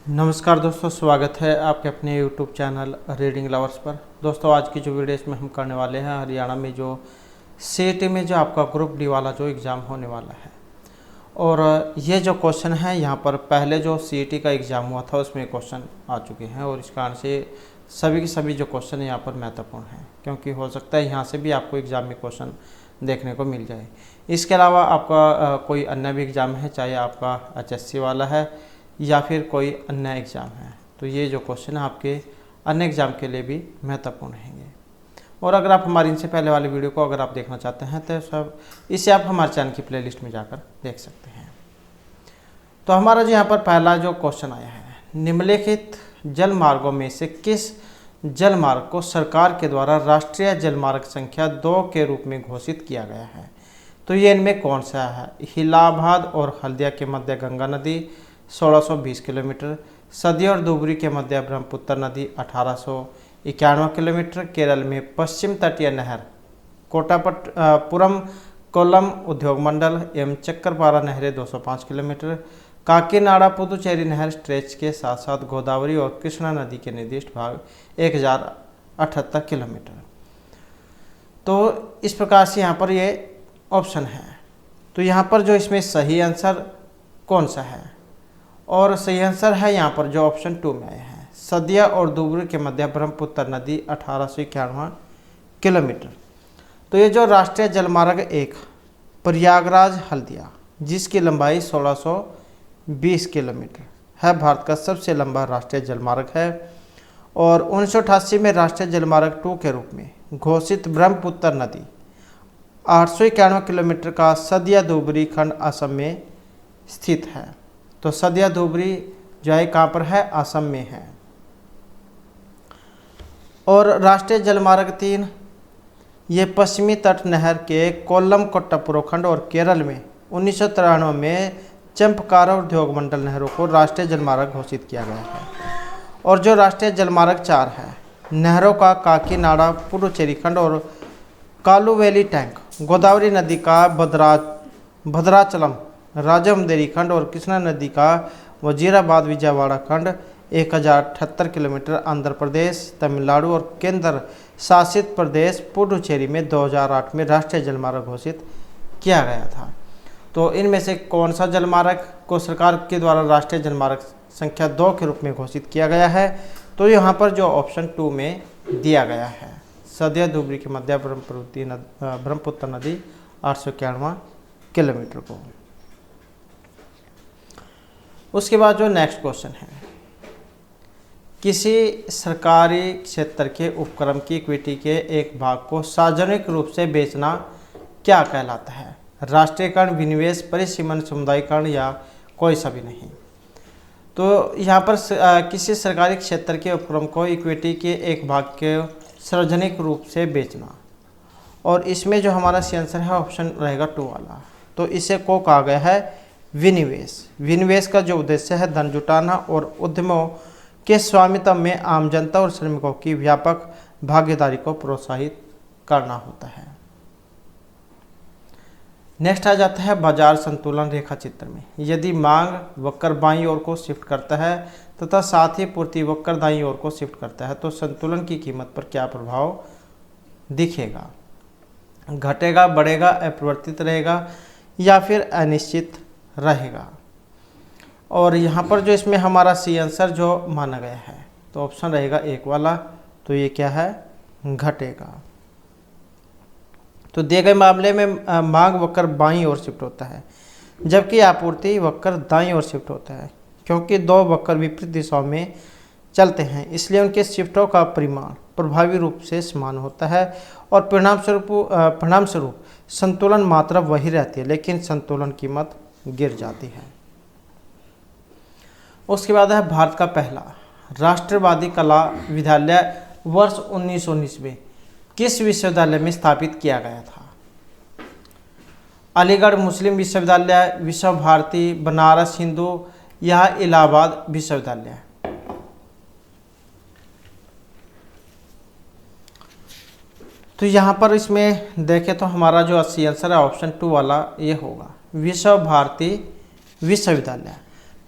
नमस्कार दोस्तों, स्वागत है आपके अपने YouTube चैनल रीडिंग लवर्स पर। दोस्तों आज की जो वीडियो इसमें हम करने वाले हैं हरियाणा में जो CET में जो आपका ग्रुप डी वाला जो एग्ज़ाम होने वाला है, और ये जो क्वेश्चन है यहाँ पर पहले जो CET का एग्ज़ाम हुआ था उसमें क्वेश्चन आ चुके हैं, और इस कारण से सभी के सभी जो क्वेश्चन यहाँ पर महत्वपूर्ण हैं, क्योंकि हो सकता है यहाँ से भी आपको एग्ज़ाम में क्वेश्चन देखने को मिल जाए। इसके अलावा आपका कोई अन्य भी एग्ज़ाम है, चाहे आपका HSC वाला है या फिर कोई अन्य एग्ज़ाम है, तो ये जो क्वेश्चन है आपके अन्य एग्ज़ाम के लिए भी महत्वपूर्ण रहेंगे। और अगर आप हमारी इनसे पहले वाली वीडियो को अगर आप देखना चाहते हैं तो सब इसे आप हमारे चैनल की प्लेलिस्ट में जाकर देख सकते हैं। तो हमारा जो यहाँ पर पहला जो क्वेश्चन आया है, निम्नलिखित जल मार्गों में से किस जल मार्ग को सरकार के द्वारा राष्ट्रीय जल मार्ग संख्या 2 के रूप में घोषित किया गया है? तो ये इनमें कौन सा है? इलाहाबाद और हल्दिया के मध्य गंगा नदी 1620 किलोमीटर, सदिया और धुबरी के मध्य ब्रह्मपुत्र नदी 1891 किलोमीटर, केरल में पश्चिम तटीय नहर कोटापुरम कोल्लम उद्योग मंडल एवं चक्करपारा नहरें 205 किलोमीटर, काकीनाडा पुदुचेरी नहर स्ट्रेच के साथ साथ गोदावरी और कृष्णा नदी के निर्दिष्ट भाग 1078 किलोमीटर। तो इस प्रकार से यहाँ पर ये ऑप्शन है। तो यहाँ पर जो इसमें सही आंसर कौन सा है? और सही आंसर है यहाँ पर जो ऑप्शन 2 में आया है, सदिया और धुबरी के मध्य ब्रह्मपुत्र नदी 1891 किलोमीटर। तो ये जो राष्ट्रीय जलमार्ग 1 प्रयागराज हल्दिया, जिसकी लंबाई 1620 किलोमीटर है, भारत का सबसे लंबा राष्ट्रीय जलमार्ग है, और 1988 में राष्ट्रीय जलमार्ग 2 के रूप में घोषित ब्रह्मपुत्र नदी 891 किलोमीटर का सदिया धुबरी खंड असम में स्थित है। तो सदिया धुबरी जो है कहाँ पर है? असम में है। और राष्ट्रीय जलमार्ग 3 ये पश्चिमी तट नहर के कोल्लम कोट्टापुरम खंड और केरल में 1993 में चंपकारा उद्योग मंडल नहरों को राष्ट्रीय जलमार्ग घोषित किया गया है। और जो राष्ट्रीय जलमार्ग 4 है, नहरों का काकीनाडा पुडुचेरी खंड और कालुवेली टैंक, गोदावरी नदी का भद्राचलम राजमंदेरी खंड और कृष्णा नदी का वजीराबाद विजयवाड़ा खंड 1078 किलोमीटर आंध्र प्रदेश, तमिलनाडु और केंद्र शासित प्रदेश पुडुचेरी में 2008 में राष्ट्रीय जलमार्ग घोषित किया गया था। तो इनमें से कौन सा जलमार्ग को सरकार के द्वारा राष्ट्रीय जलमार्ग संख्या 2 के रूप में घोषित किया गया है? तो यहाँ पर जो ऑप्शन 2 में दिया गया है, सदिया धुबरी के मध्य ब्रह्मपुत्र नदी 891 किलोमीटर को। उसके बाद जो नेक्स्ट क्वेश्चन है, किसी सरकारी क्षेत्र के उपक्रम की इक्विटी के एक भाग को सार्वजनिक रूप से बेचना क्या कहलाता है? राष्ट्रीयकरण, विनिवेश, परिसीमन, समुदायीकरण या कोई सभी नहीं। तो यहाँ पर किसी सरकारी क्षेत्र के उपक्रम को इक्विटी के एक भाग के सार्वजनिक रूप से बेचना, और इसमें जो हमारा सी आंसर है ऑप्शन रहेगा 2 वाला। तो इसे को कहा गया है विनिवेश। विनिवेश का जो उद्देश्य है धन जुटाना और उद्यमों के स्वामित्व में आम जनता और श्रमिकों की व्यापक भागीदारी को प्रोत्साहित करना होता है। नेक्स्ट आ जाता है बाजार संतुलन रेखा चित्र में। यदि मांग वक्र बाईं ओर को शिफ्ट करता है तथा साथ ही पूर्ति वक्र दाईं ओर को शिफ्ट करता है, तो संतुलन की कीमत पर क्या प्रभाव दिखेगा? घटेगा, बढ़ेगा, अपरिवर्तित रहेगा या फिर अनिश्चित रहेगा? और यहाँ पर जो इसमें हमारा सी आंसर जो माना गया है, तो ऑप्शन रहेगा 1 वाला। तो ये क्या है? घटेगा। तो दिए गए मामले में मांग वक्र बाईं ओर शिफ्ट होता है, जबकि आपूर्ति वक्र दाईं ओर शिफ्ट होता है, क्योंकि 2 वक्र विपरीत दिशाओं में चलते हैं, इसलिए उनके शिफ्टों का परिमाण प्रभावी रूप से समान होता है, और परिणामस्वरूप संतुलन मात्रा वही रहती है, लेकिन संतुलन कीमत गिर जाती है। उसके बाद है भारत का पहला राष्ट्रवादी कला विद्यालय वर्ष 1919 में किस विश्वविद्यालय में स्थापित किया गया था? अलीगढ़ मुस्लिम विश्वविद्यालय, विश्व भारती, बनारस हिंदू या इलाहाबाद विश्वविद्यालय? तो यहाँ पर इसमें देखें तो हमारा जो असली आंसर है ऑप्शन 2 वाला ये होगा, विश्व भारती विश्वविद्यालय।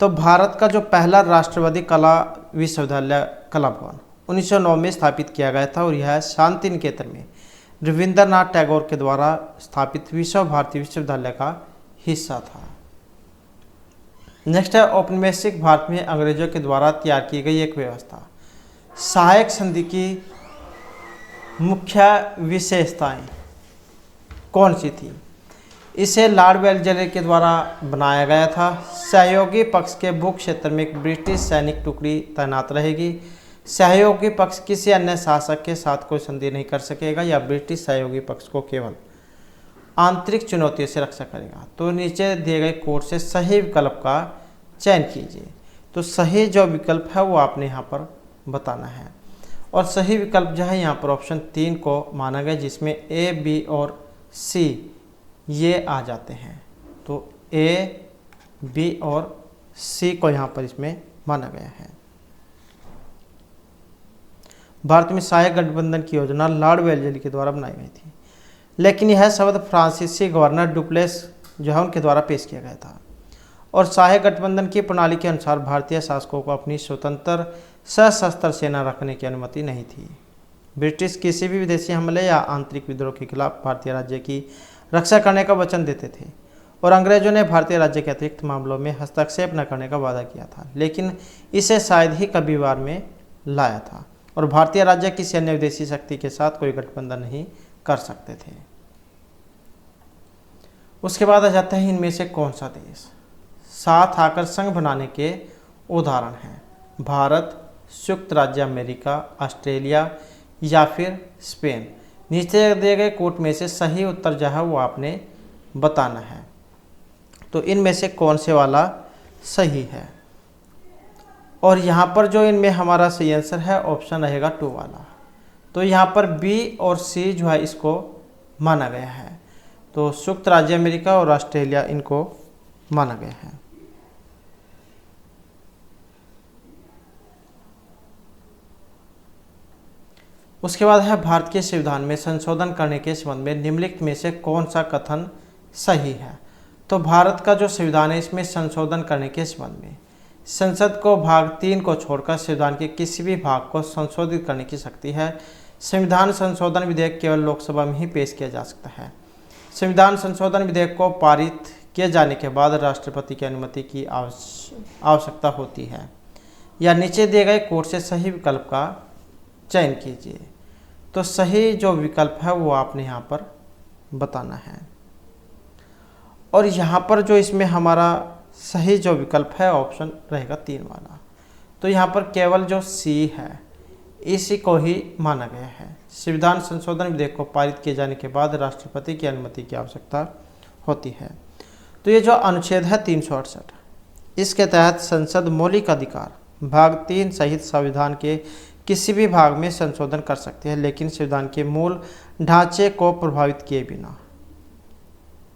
तो भारत का जो पहला राष्ट्रवादी कला विश्वविद्यालय कला भवन 1909 में स्थापित किया गया था और यह शांति निकेतन में रविंद्रनाथ टैगोर के द्वारा स्थापित विश्व भारती विश्वविद्यालय का हिस्सा था। नेक्स्ट है औपनिवेशिक भारत में अंग्रेजों के द्वारा तैयार की गई एक व्यवस्था। सहायक संधि की मुख्य विशेषताएं कौन सी थी? इसे लॉर्ड वेल्लेस्ली के द्वारा बनाया गया था। सहयोगी पक्ष के भू क्षेत्र में एक ब्रिटिश सैनिक टुकड़ी तैनात रहेगी। सहयोगी पक्ष किसी अन्य शासक के साथ कोई संधि नहीं कर सकेगा या ब्रिटिश सहयोगी पक्ष को केवल आंतरिक चुनौतियों से रक्षा करेगा। तो नीचे दिए गए कोड से सही विकल्प का चयन कीजिए। तो सही जो विकल्प है वो आपने यहाँ पर बताना है और सही विकल्प जो है यहाँ पर ऑप्शन 3 को माना गया, जिसमें ए, बी और सी ये आ जाते हैं। तो ए, बी और सी को यहाँ पर इसमें माना गया है। भारत में सहायक गठबंधन की योजना लॉर्ड वेल्लेस्ली के द्वारा बनाई गई थी, लेकिन यह शब्द फ्रांसीसी गवर्नर डुप्लेस जो है उनके द्वारा पेश किया गया था। और सहायक गठबंधन की प्रणाली के अनुसार भारतीय शासकों को अपनी स्वतंत्र सशस्त्र सेना रखने की अनुमति नहीं थी। ब्रिटिश किसी भी विदेशी हमले या आंतरिक विद्रोह के खिलाफ भारतीय राज्य की रक्षा करने का वचन देते थे और अंग्रेजों ने भारतीय राज्य के अतिरिक्त मामलों में हस्तक्षेप न करने का वादा किया था, लेकिन इसे शायद ही कभी बार में लाया था और भारतीय राज्य किसी अन्य विदेशी शक्ति के साथ कोई गठबंधन नहीं कर सकते थे। उसके बाद आ जाता है इनमें से कौन सा देश साथ आकर संघ बनाने के उदाहरण हैं? भारत, संयुक्त राज्य अमेरिका, ऑस्ट्रेलिया या फिर स्पेन। नीचे दिए गए कोट में से सही उत्तर जो है वो आपने बताना है। तो इनमें से कौन से वाला सही है? और यहाँ पर जो इनमें हमारा सही आंसर है ऑप्शन रहेगा 2 वाला। तो यहाँ पर बी और सी जो है इसको माना गया है। तो संयुक्त राज्य अमेरिका और ऑस्ट्रेलिया इनको माना गया है। उसके बाद है भारत के संविधान में संशोधन करने के संबंध में निम्नलिखित में से कौन सा कथन सही है? तो भारत का जो संविधान है इसमें संशोधन करने के संबंध में संसद को भाग 3 को छोड़कर संविधान के किसी भी भाग को संशोधित करने की शक्ति है। संविधान संशोधन विधेयक केवल लोकसभा में ही पेश किया जा सकता है। संविधान संशोधन विधेयक को पारित किए जाने के बाद राष्ट्रपति की अनुमति की आवश्यकता होती है। या नीचे दिए गए कोड से सही विकल्प का चयन कीजिए। तो सही जो विकल्प है वो आपने यहाँ पर बताना है और यहाँ पर जो इसमें हमारा सही जो विकल्प है ऑप्शन रहेगा 3 वाला। तो यहाँ पर केवल जो सी है इसी को ही माना गया है। संविधान संशोधन विधेयक को पारित किए जाने के बाद राष्ट्रपति की अनुमति की आवश्यकता होती है। तो ये जो अनुच्छेद है 368, इसके तहत संसद मौलिक अधिकार भाग 3 सहित संविधान के किसी भी भाग में संशोधन कर सकती है, लेकिन संविधान के मूल ढांचे को प्रभावित किए बिना।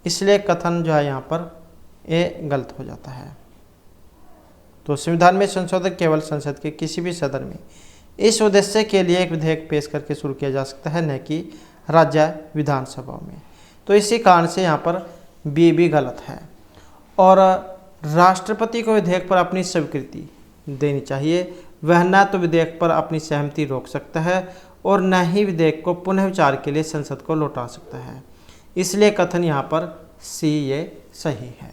इसलिए कथन जो है यहाँ पर ए गलत हो जाता है। तो संविधान में संशोधन केवल संसद के किसी भी सदन में इस उद्देश्य के लिए एक विधेयक पेश करके शुरू किया जा सकता है, न कि राज्य विधानसभा में। तो इसी कारण से यहाँ पर बी भी गलत है। और राष्ट्रपति को विधेयक पर अपनी स्वीकृति देनी चाहिए। वह न तो विधेयक पर अपनी सहमति रोक सकता है और न ही विधेयक को पुनः विचार के लिए संसद को लौटा सकता है। इसलिए कथन यहाँ पर सी ये सही है।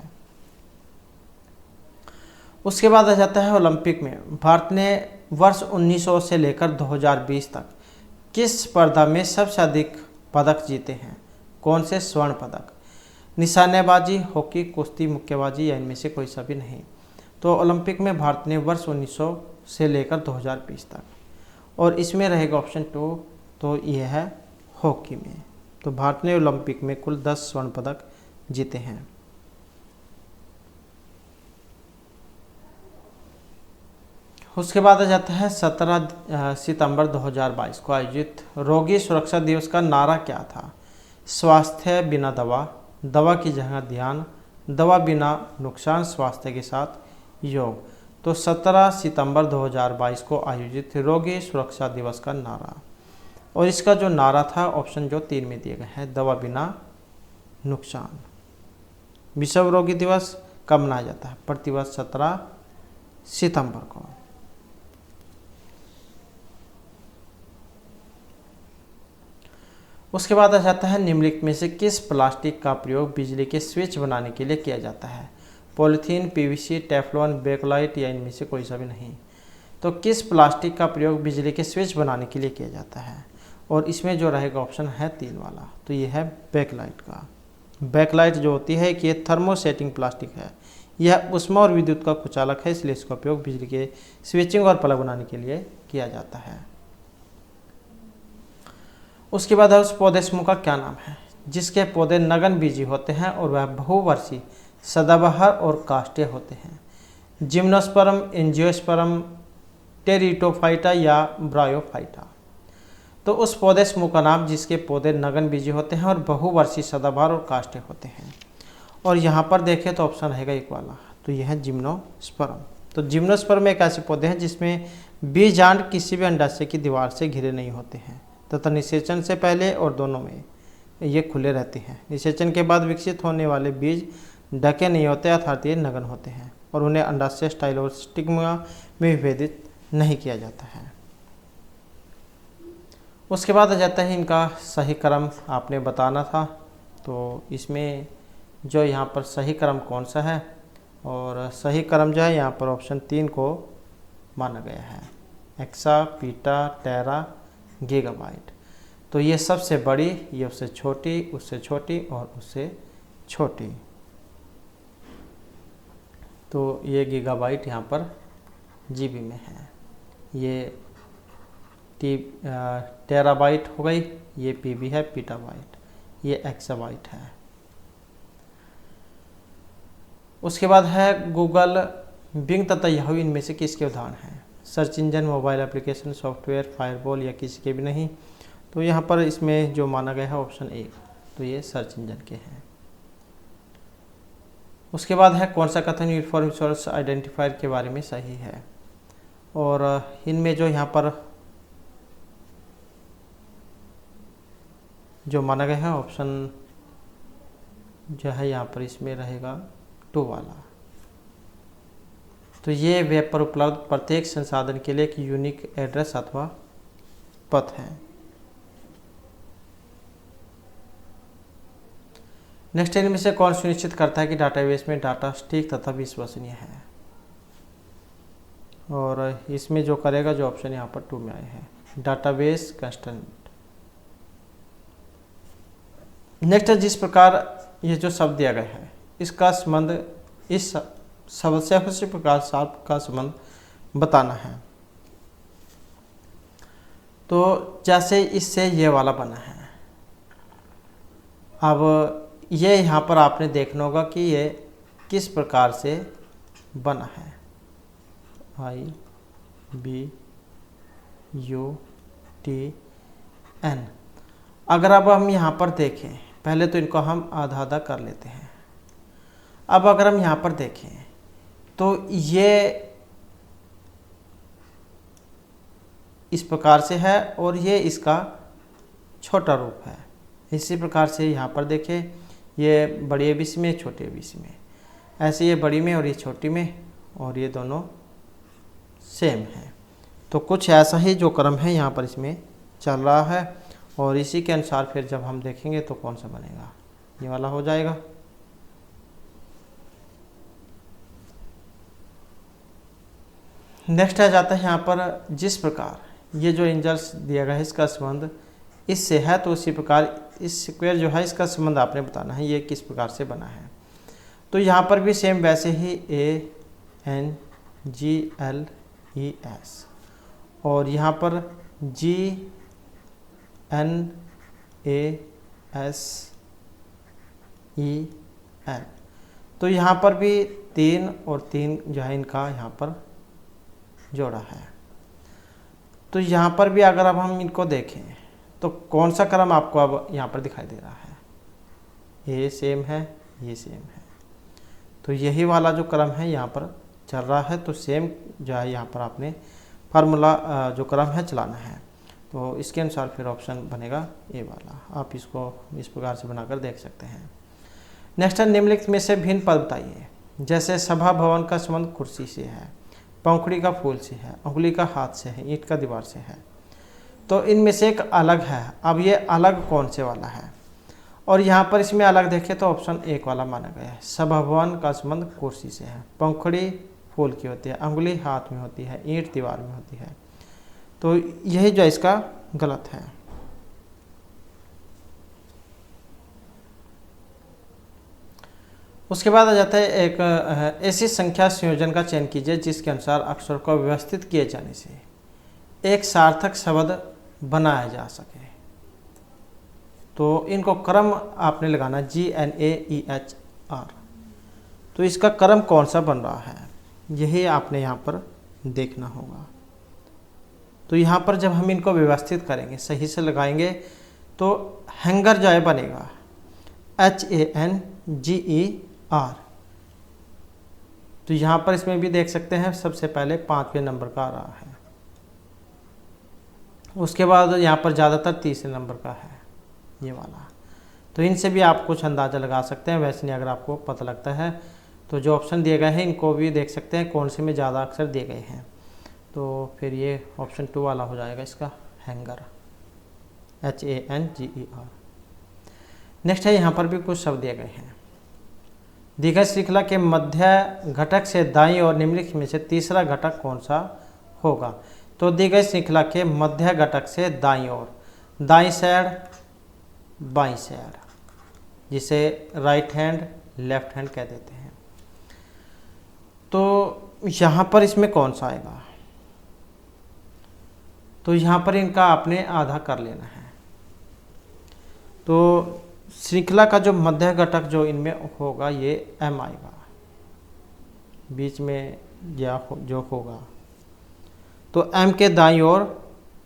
उसके बाद आ जाता है ओलंपिक में भारत ने वर्ष 1900 से लेकर 2020 तक किस स्पर्धा में सबसे अधिक पदक जीते हैं? कौन से स्वर्ण पदक? निशानेबाजी, हॉकी, कुश्ती, मुक्केबाजी या इनमें से कोई सा भी नहीं। तो ओलंपिक में भारत ने वर्ष 1900 से लेकर 2020 तक और इसमें रहेगा ऑप्शन 2। तो यह है हॉकी में। तो भारत ने ओलंपिक में कुल 10 स्वर्ण पदक जीते हैं। उसके बाद आ जाता है 17 सितंबर 2022 को आयोजित रोगी सुरक्षा दिवस का नारा क्या था? स्वास्थ्य बिना दवा, दवा की जगह ध्यान, दवा बिना नुकसान, स्वास्थ्य के साथ योग। तो 17 सितंबर 2022 को आयोजित रोगी सुरक्षा दिवस का नारा, और इसका जो नारा था ऑप्शन जो 3 में दिए गए हैं, दवा बिना नुकसान। विश्व रोगी दिवस कब मनाया जाता है? प्रतिवर्ष 17 सितंबर को। उसके बाद आ जाता है निम्नलिखित में से किस प्लास्टिक का प्रयोग बिजली के स्विच बनाने के लिए किया जाता है? पॉलीथीन, पीवीसी, टेफ्लॉन, बेकलाइट या इनमें से कोई सा भी नहीं। तो किस प्लास्टिक का प्रयोग बिजली के स्विच बनाने के लिए किया जाता है? और इसमें जो रहेगा ऑप्शन है 3 वाला, तो ये है बेकलाइट का। बेकलाइट जो होती है कि ये थर्मोसेटिंग प्लास्टिक है, यह ऊष्मा और विद्युत का कुचालक है, इसलिए इसका उपयोग बिजली के स्विचिंग और प्लग बनाने के लिए किया जाता है। उसके बाद है उस पौधे समूह का क्या नाम है जिसके पौधे नगन बीजी होते हैं और वह बहुवर्षीय, सदाबहार और काष्ठीय होते हैं? जिम्नोस्पर्म, एंजियोस्पर्म, टेरिटोफाइटा या ब्रायोफाइटा। तो उस पौधे समूह का नाम जिसके पौधे नगन बीजी होते हैं और बहुवर्षीय, सदाबहार और काष्ठीय होते हैं। और यहाँ पर देखें तो ऑप्शन रहेगा 1 वाला, तो यह है जिम्नोस्पर्म। तो जिम्नोस्पर्म एक ऐसे पौधे हैं जिसमें बीजांड किसी भी अंडाशय की दीवार से घिरे नहीं होते हैं तथा निषेचन से पहले और दोनों में ये खुले रहते हैं। निषेचन के बाद विकसित होने वाले बीज ढके नहीं होते, अर्थात ये नगन होते हैं और उन्हें अंडाशय, स्टाइल और स्टिग्मा में विभेदित नहीं किया जाता है। उसके बाद आ जाता है इनका सही क्रम आपने बताना था। तो इसमें जो यहाँ पर सही क्रम कौन सा है, और सही क्रम जो है यहाँ पर ऑप्शन 3 को माना गया है, एक्सा, पीटा, टेरा, गीगाबाइट। तो ये सबसे बड़ी, ये उससे छोटी, उससे छोटी और उससे छोटी। तो ये गीगाबाइट यहाँ पर जीबी में है। ये टेराबाइट हो गई, ये पीबी है, पीटाबाइट, ये एक्साबाइट है। उसके बाद है गूगल, बिंग तथा याहू इनमें से किसके उदाहरण हैं? Search engine, mobile application, software, firewall या किसी के भी नहीं। तो यहाँ पर इसमें जो माना गया है ऑप्शन 1, तो ये सर्च इंजन के हैं। उसके बाद है कौन सा कथन यूनिफॉर्म सोर्स आइडेंटिफायर के बारे में सही है? और इनमें जो यहाँ पर जो माना गया है ऑप्शन जो है यहाँ पर इसमें रहेगा 2 वाला। तो ये वेब पर उपलब्ध प्रत्येक संसाधन के लिए एक यूनिक एड्रेस अथवा पथ है। नेक्स्ट इनमें से कौन सुनिश्चित करता है कि डाटाबेस में डाटा सटीक तथा विश्वसनीय है? और इसमें जो करेगा, जो ऑप्शन यहाँ पर 2 में आए हैं, डाटाबेस कंस्टेंट। नेक्स्ट जिस प्रकार ये जो शब्द दिया गया है इसका संबंध इस शब्द से उसी प्रकार शार्प का संबंध बताना है। तो जैसे इससे ये वाला बना है, अब ये यहाँ पर आपने देखना होगा कि ये किस प्रकार से बना है, IBUTN। अगर अब हम यहाँ पर देखें, पहले तो इनको हम आधा आधा कर लेते हैं। अब अगर हम यहाँ पर देखें तो ये इस प्रकार से है और ये इसका छोटा रूप है। इसी प्रकार से यहाँ पर देखें, ये बड़ी ABC में, छोटी ABC में, ऐसे ये बड़ी में और ये छोटी में, और ये दोनों सेम है। तो कुछ ऐसा ही जो क्रम है यहाँ पर इसमें चल रहा है, और इसी के अनुसार फिर जब हम देखेंगे तो कौन सा बनेगा, ये वाला हो जाएगा। नेक्स्ट आ जाता है यहाँ पर जिस प्रकार ये जो एंजल्स दिया गया है इसका संबंध इससे है, तो उसी प्रकार इस स्क्वायर जो है इसका संबंध आपने बताना है ये किस प्रकार से बना है। तो यहाँ पर भी सेम वैसे ही ANGLES और यहाँ पर GNASEL। तो यहाँ पर भी 3 और 3 जो है इनका यहाँ पर जोड़ा है। तो यहाँ पर भी अगर अब हम इनको देखें तो कौन सा क्रम आपको अब यहाँ पर दिखाई दे रहा है? ये सेम है, ये सेम है, तो यही वाला जो क्रम है यहाँ पर चल रहा है। तो सेम जो है यहाँ पर आपने फार्मूला जो क्रम है चलाना है। तो इसके अनुसार फिर ऑप्शन बनेगा ए वाला। आप इसको इस प्रकार से बनाकर देख सकते हैं। नेक्स्ट है निम्नलिखित में से भिन्न पद बताइए। जैसे सभा भवन का संबंध कुर्सी से है, पंखुड़ी का फूल से है, उंगली का हाथ से है, ईंट का दीवार से है। तो इनमें से एक अलग है। अब ये अलग कौन से वाला है? और यहाँ पर इसमें अलग देखें तो ऑप्शन 1 वाला माना गया है। सभवन का संबंध कुर्सी से है, पंखुड़ी फूल की होती है, उंगली हाथ में होती है, ईंट दीवार में होती है। तो यही जो इसका गलत है। उसके बाद आ जाता है एक ऐसी संख्या संयोजन का चयन कीजिए जिसके अनुसार अक्षर को व्यवस्थित किए जाने से एक सार्थक शब्द बनाया जा सके। तो इनको क्रम आपने लगाना GNAEHR। तो इसका क्रम कौन सा बन रहा है यही आपने यहाँ पर देखना होगा। तो यहाँ पर जब हम इनको व्यवस्थित करेंगे, सही से लगाएंगे, तो हैंगर जो है बनेगा HANGER। तो यहाँ पर इसमें भी देख सकते हैं सबसे पहले 5वें नंबर का आ रहा है, उसके बाद यहाँ पर ज़्यादातर 3रे नंबर का है ये वाला। तो इनसे भी आप कुछ अंदाज़ा लगा सकते हैं। वैसे नहीं अगर आपको पता लगता है तो जो ऑप्शन दिए गए हैं इनको भी देख सकते हैं कौन से में ज़्यादा अक्षर दिए गए हैं। तो फिर ये ऑप्शन 2 वाला हो जाएगा इसका, हैंगर, HANGER। नेक्स्ट है, यहाँ पर भी कुछ शब्द दिए गए हैं। दी गई श्रृंखला के मध्य घटक से दाईं और निम्नलिखित में से तीसरा घटक कौन सा होगा? तो दी गई श्रृंखला के मध्य घटक से दाईं ओर, दाईं साइड, बाईं साइड, जिसे राइट हैंड लेफ्ट हैंड कह देते हैं। तो यहाँ पर इसमें कौन सा आएगा? तो यहाँ पर इनका आपने आधा कर लेना है। तो श्रृंखला का जो मध्य घटक जो इनमें होगा ये M आएगा, बीच में या जो होगा। तो M के दाईं ओर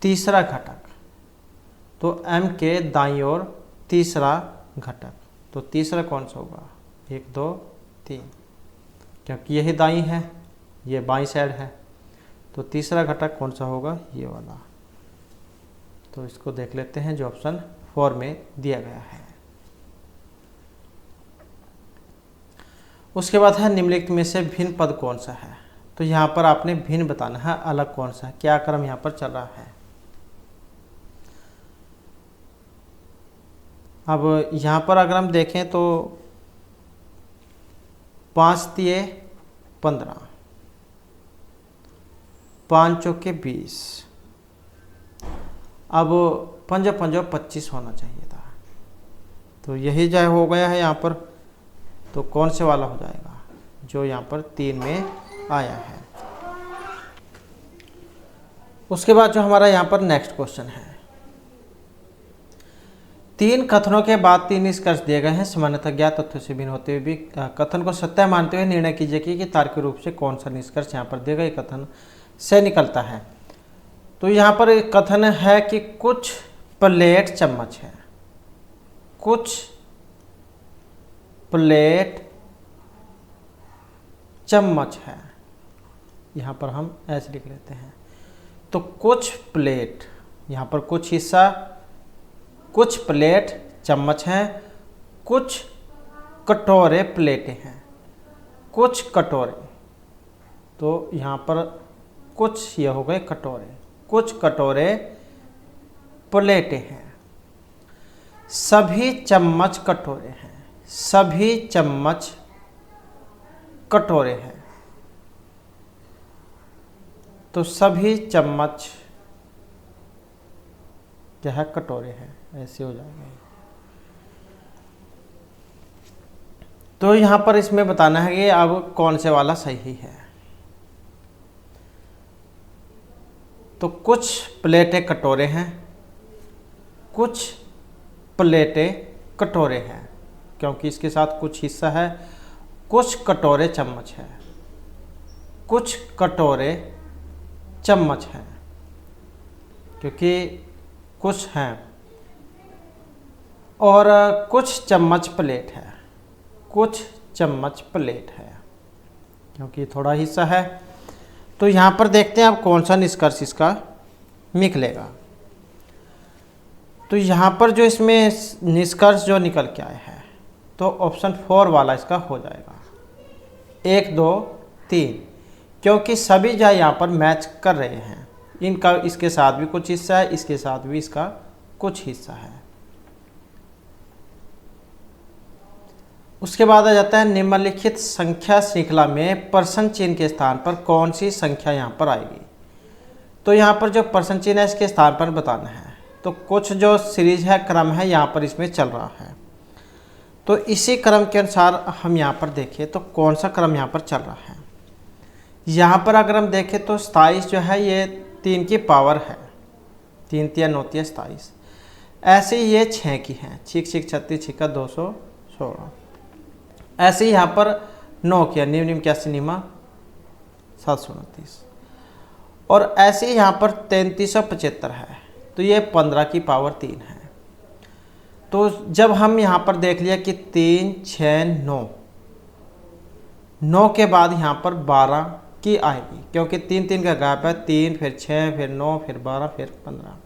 तीसरा घटक, तो M के दाईं ओर तीसरा घटक, तो तीसरा कौन सा होगा? 1 2 3, क्योंकि यही दाईं है, ये बाईं साइड है। तो तीसरा घटक कौन सा होगा? ये वाला। तो इसको देख लेते हैं जो ऑप्शन 4 में दिया गया है। उसके बाद है निम्नलिखित में से भिन्न पद कौन सा है? तो यहाँ पर आपने भिन्न बताना है, अलग कौन सा है, क्या क्रम यहाँ पर चल रहा है। अब यहाँ पर अगर हम देखें तो 5 तिये 15, 5 चौके 20, अब 5 5 25 होना चाहिए था। तो यही जो हो गया है यहाँ पर। तो कौन से वाला हो जाएगा? जो यहाँ पर 3 में आया है। उसके बाद जो हमारा यहाँ पर नेक्स्ट क्वेश्चन है, 3 कथनों के बाद 3 निष्कर्ष दिए गए हैं। सामान्यतः ज्ञात तथ्यों से भिन्न होते हुए भी कथन को सत्य मानते हुए निर्णय कीजिए कि तार्किक रूप से कौन सा निष्कर्ष यहाँ पर दिए गए कथन से निकलता है। तो यहाँ पर एक कथन है कि कुछ प्लेट चम्मच है, कुछ प्लेट चम्मच है। यहाँ पर हम ऐसे लिख लेते हैं। तो कुछ प्लेट, यहाँ पर कुछ हिस्सा, कुछ प्लेट चम्मच हैं, कुछ कटोरे प्लेटें हैं, कुछ कटोरे। तो यहाँ पर कुछ ये हो गए कटोरे, कुछ कटोरे प्लेटें हैं, सभी चम्मच कटोरे हैं, सभी चम्मच कटोरे हैं। तो सभी चम्मच क्या है? कटोरे हैं। ऐसे हो जाएगा। तो यहाँ पर इसमें बताना है कि अब कौन से वाला सही है। तो कुछ प्लेटें कटोरे हैं, कुछ प्लेटें कटोरे हैं, क्योंकि इसके साथ कुछ हिस्सा है। कुछ कटोरे चम्मच है, कुछ कटोरे चम्मच हैं, क्योंकि कुछ हैं। और कुछ चम्मच प्लेट है, कुछ चम्मच प्लेट है, क्योंकि थोड़ा हिस्सा है। तो यहाँ पर देखते हैं अब कौन सा निष्कर्ष इसका निकलेगा। तो यहाँ पर जो इसमें निष्कर्ष जो निकल के आए हैं, तो ऑप्शन 4 वाला इसका हो जाएगा। 1 2 3, क्योंकि सभी जो है यहाँ पर मैच कर रहे हैं। इनका इसके साथ भी कुछ हिस्सा है, इसके साथ भी इसका कुछ हिस्सा है। उसके बाद आ जाता है निम्नलिखित संख्या श्रृंखला में पर्सन चिन्ह के स्थान पर कौन सी संख्या यहाँ पर आएगी। तो यहाँ पर जो पर्सन चिन्ह है इसके स्थान पर बताना है। तो कुछ जो सीरीज है, क्रम है, यहाँ पर इसमें चल रहा है। तो इसी क्रम के अनुसार हम यहाँ पर देखें तो कौन सा क्रम यहाँ पर चल रहा है। यहाँ पर अगर हम देखें तो 27 जो है ये 3 की पावर है, 3 3 9 3 27। ऐसे ही ये 6 की है, 6 6 36 6 216। ऐसे ही यहाँ पर 9 किया, निम निम 81 निमा 729। और ऐसे ही यहाँ पर 3375 है, तो ये 15 की पावर 3 है। तो जब हम यहाँ पर देख लिया कि 3 6 9 के बाद यहाँ पर 12 की आएगी, क्योंकि 3 3 का गैप है, 3 फिर 6 फिर 9 फिर 12 फिर 15।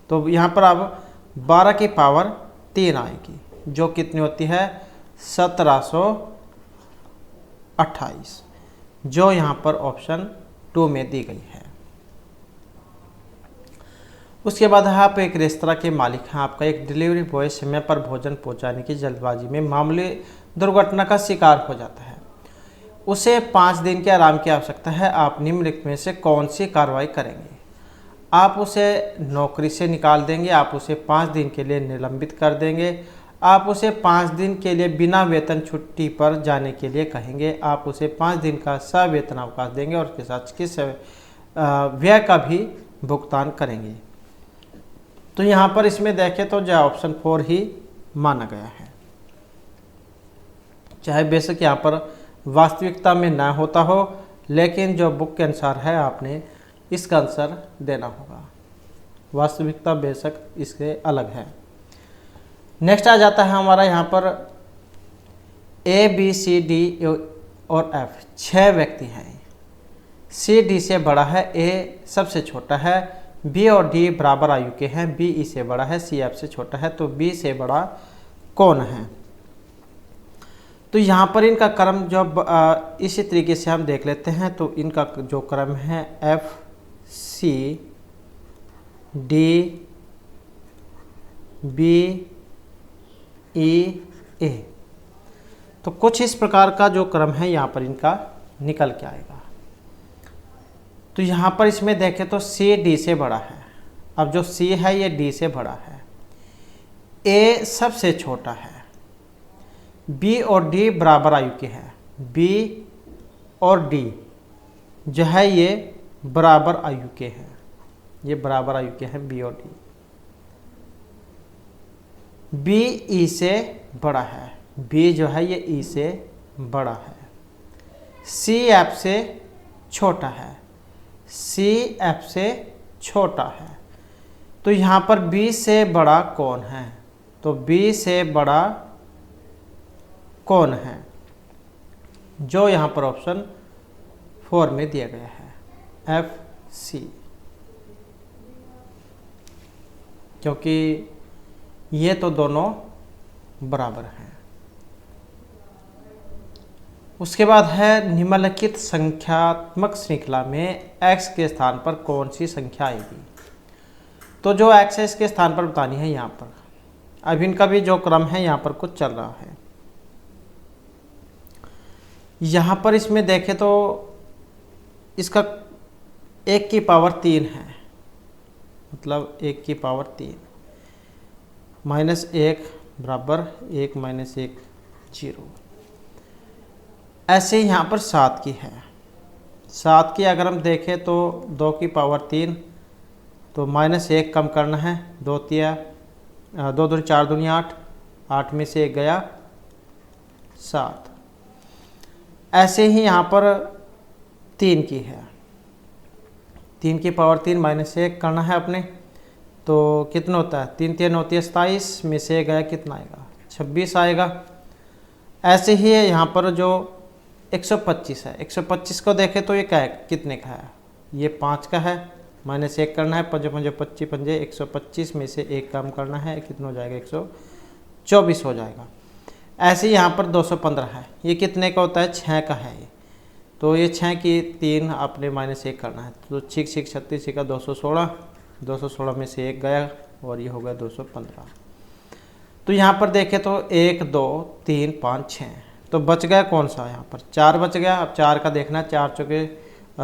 तो यहाँ पर अब 12 की पावर 3 आएगी, जो कितनी होती है 1728, जो यहाँ पर ऑप्शन 2 में दी गई है। उसके बाद आप एक रेस्तरां के मालिक हैं, आपका एक डिलीवरी बॉय समय पर भोजन पहुंचाने की जल्दबाजी में मामूली दुर्घटना का शिकार हो जाता है। उसे 5 दिन के आराम की आवश्यकता है। आप निम्नलिखित में से कौन सी कार्रवाई करेंगे। आप उसे नौकरी से निकाल देंगे, आप उसे 5 दिन के लिए निलंबित कर देंगे, आप उसे 5 दिन के लिए बिना वेतन छुट्टी पर जाने के लिए कहेंगे, आप उसे 5 दिन का सवेतन अवकाश देंगे और उसके साथ चिकित्सा व्यय का भी भुगतान करेंगे। तो यहाँ पर इसमें देखें तो जो ऑप्शन 4 ही माना गया है, चाहे बेशक यहाँ पर वास्तविकता में ना होता हो, लेकिन जो बुक के अनुसार है आपने इसका आंसर देना होगा। वास्तविकता बेशक इससे अलग है। नेक्स्ट आ जाता है हमारा यहाँ पर A B C D और F 6 व्यक्ति हैं। C D से बड़ा है, A सबसे छोटा है, B और D बराबर आयु के हैं, B E से बड़ा है, C F से छोटा है, तो B से बड़ा कौन है। तो यहाँ पर इनका क्रम जब इसी तरीके से हम देख लेते हैं तो इनका जो क्रम है F C D B E A, तो कुछ इस प्रकार का जो क्रम है यहाँ पर इनका निकल के आएगा। तो यहाँ पर इसमें देखें तो C D से बड़ा है। अब जो C है ये D से बड़ा है, A सबसे छोटा है, B और D बराबर आयु के हैं, B और D जो है ये बराबर आयु के हैं, ये बराबर आयु के हैं B और D। B E से बड़ा है, B जो है ये E से बड़ा है, C F से छोटा है, C F से छोटा है। तो यहाँ पर B से बड़ा कौन है, तो B से बड़ा कौन है, जो यहाँ पर ऑप्शन 4 में दिया गया है F C, क्योंकि ये तो दोनों बराबर हैं। उसके बाद है निम्नलिखित संख्यात्मक श्रृंखला में x के स्थान पर कौन सी संख्या आएगी। तो जो x है इसके स्थान पर बतानी है यहाँ पर। अब इनका भी जो क्रम है यहाँ पर कुछ चल रहा है। यहाँ पर इसमें देखें तो इसका 1 की पावर 3 है, मतलब 1 की पावर 3 -1 बराबर 1 -1 0। ऐसे ही यहाँ पर 7 की है, 7 की अगर हम देखें तो 2 की पावर 3, तो -1 कम करना है, 2 तिया 2 दूनी 4 दूनी 8, 8 में से 1 गया 7। ऐसे ही यहाँ पर 3 की है, 3 की पावर 3 -1 करना है अपने, तो कितना होता है 3 3 9 27 में से गया कितना आएगा 26 आएगा। ऐसे ही है यहाँ पर जो 125 है, 125 को देखें तो ये क्या है, कितने का है, ये 5 का है, -1 करना है, 5 5 25 पंजे 125 में से 1 कम करना है, कितना हो जाएगा 124 हो जाएगा। ऐसे ही यहाँ पर 215 है, ये कितने का होता है 6 का है, तो ये 6 की 3 आपने -1 करना है। तो 6 6 36 का 216, 216 में से 1 गया और ये हो गया 215। तो यहाँ पर देखें तो 1 2 3 5 6, तो बच गया कौन सा, यहाँ पर 4 बच गया। अब 4 का देखना है, 4 चौके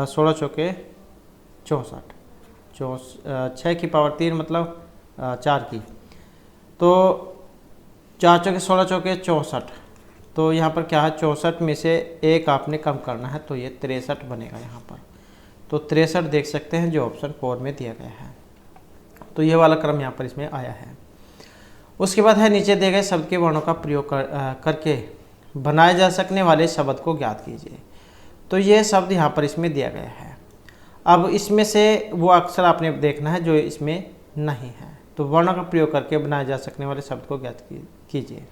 16 चौके 64, 6 की पावर 3 मतलब 4 की, तो 4 चौके 16 चौके 64, तो यहाँ पर क्या है 64 में से 1 आपने कम करना है, तो ये 63 बनेगा यहाँ पर। तो 63 देख सकते हैं जो ऑप्शन 4 में दिया गया है। तो ये वाला क्रम यहाँ पर इसमें आया है। उसके बाद है नीचे दिए गए शब्द के वर्णों का प्रयोग करके बनाए जा सकने वाले शब्द को ज्ञात कीजिए। तो ये शब्द यहाँ पर इसमें दिया गया है। अब इसमें से वो अक्षर आपने देखना है जो इसमें नहीं है। तो वर्णों का प्रयोग करके बनाए जा सकने वाले शब्द को ज्ञात कीजिए,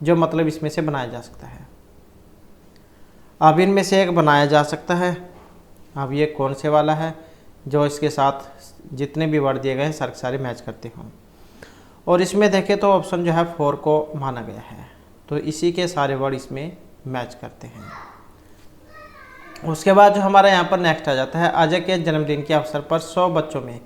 जो मतलब इसमें से बनाया जा सकता है। अब इनमें से एक बनाया जा सकता है। अब ये कौन से वाला है जो इसके साथ जितने भी वर्ड दिए गए हैं सारे मैच करते हों। और इसमें देखें तो ऑप्शन जो है 4 को माना गया है, तो इसी के सारे वर्ड इसमें मैच करते हैं। उसके बाद जो हमारा यहाँ पर नेक्स्ट आ जाता है, अजय के जन्मदिन के अवसर पर 100 बच्चों में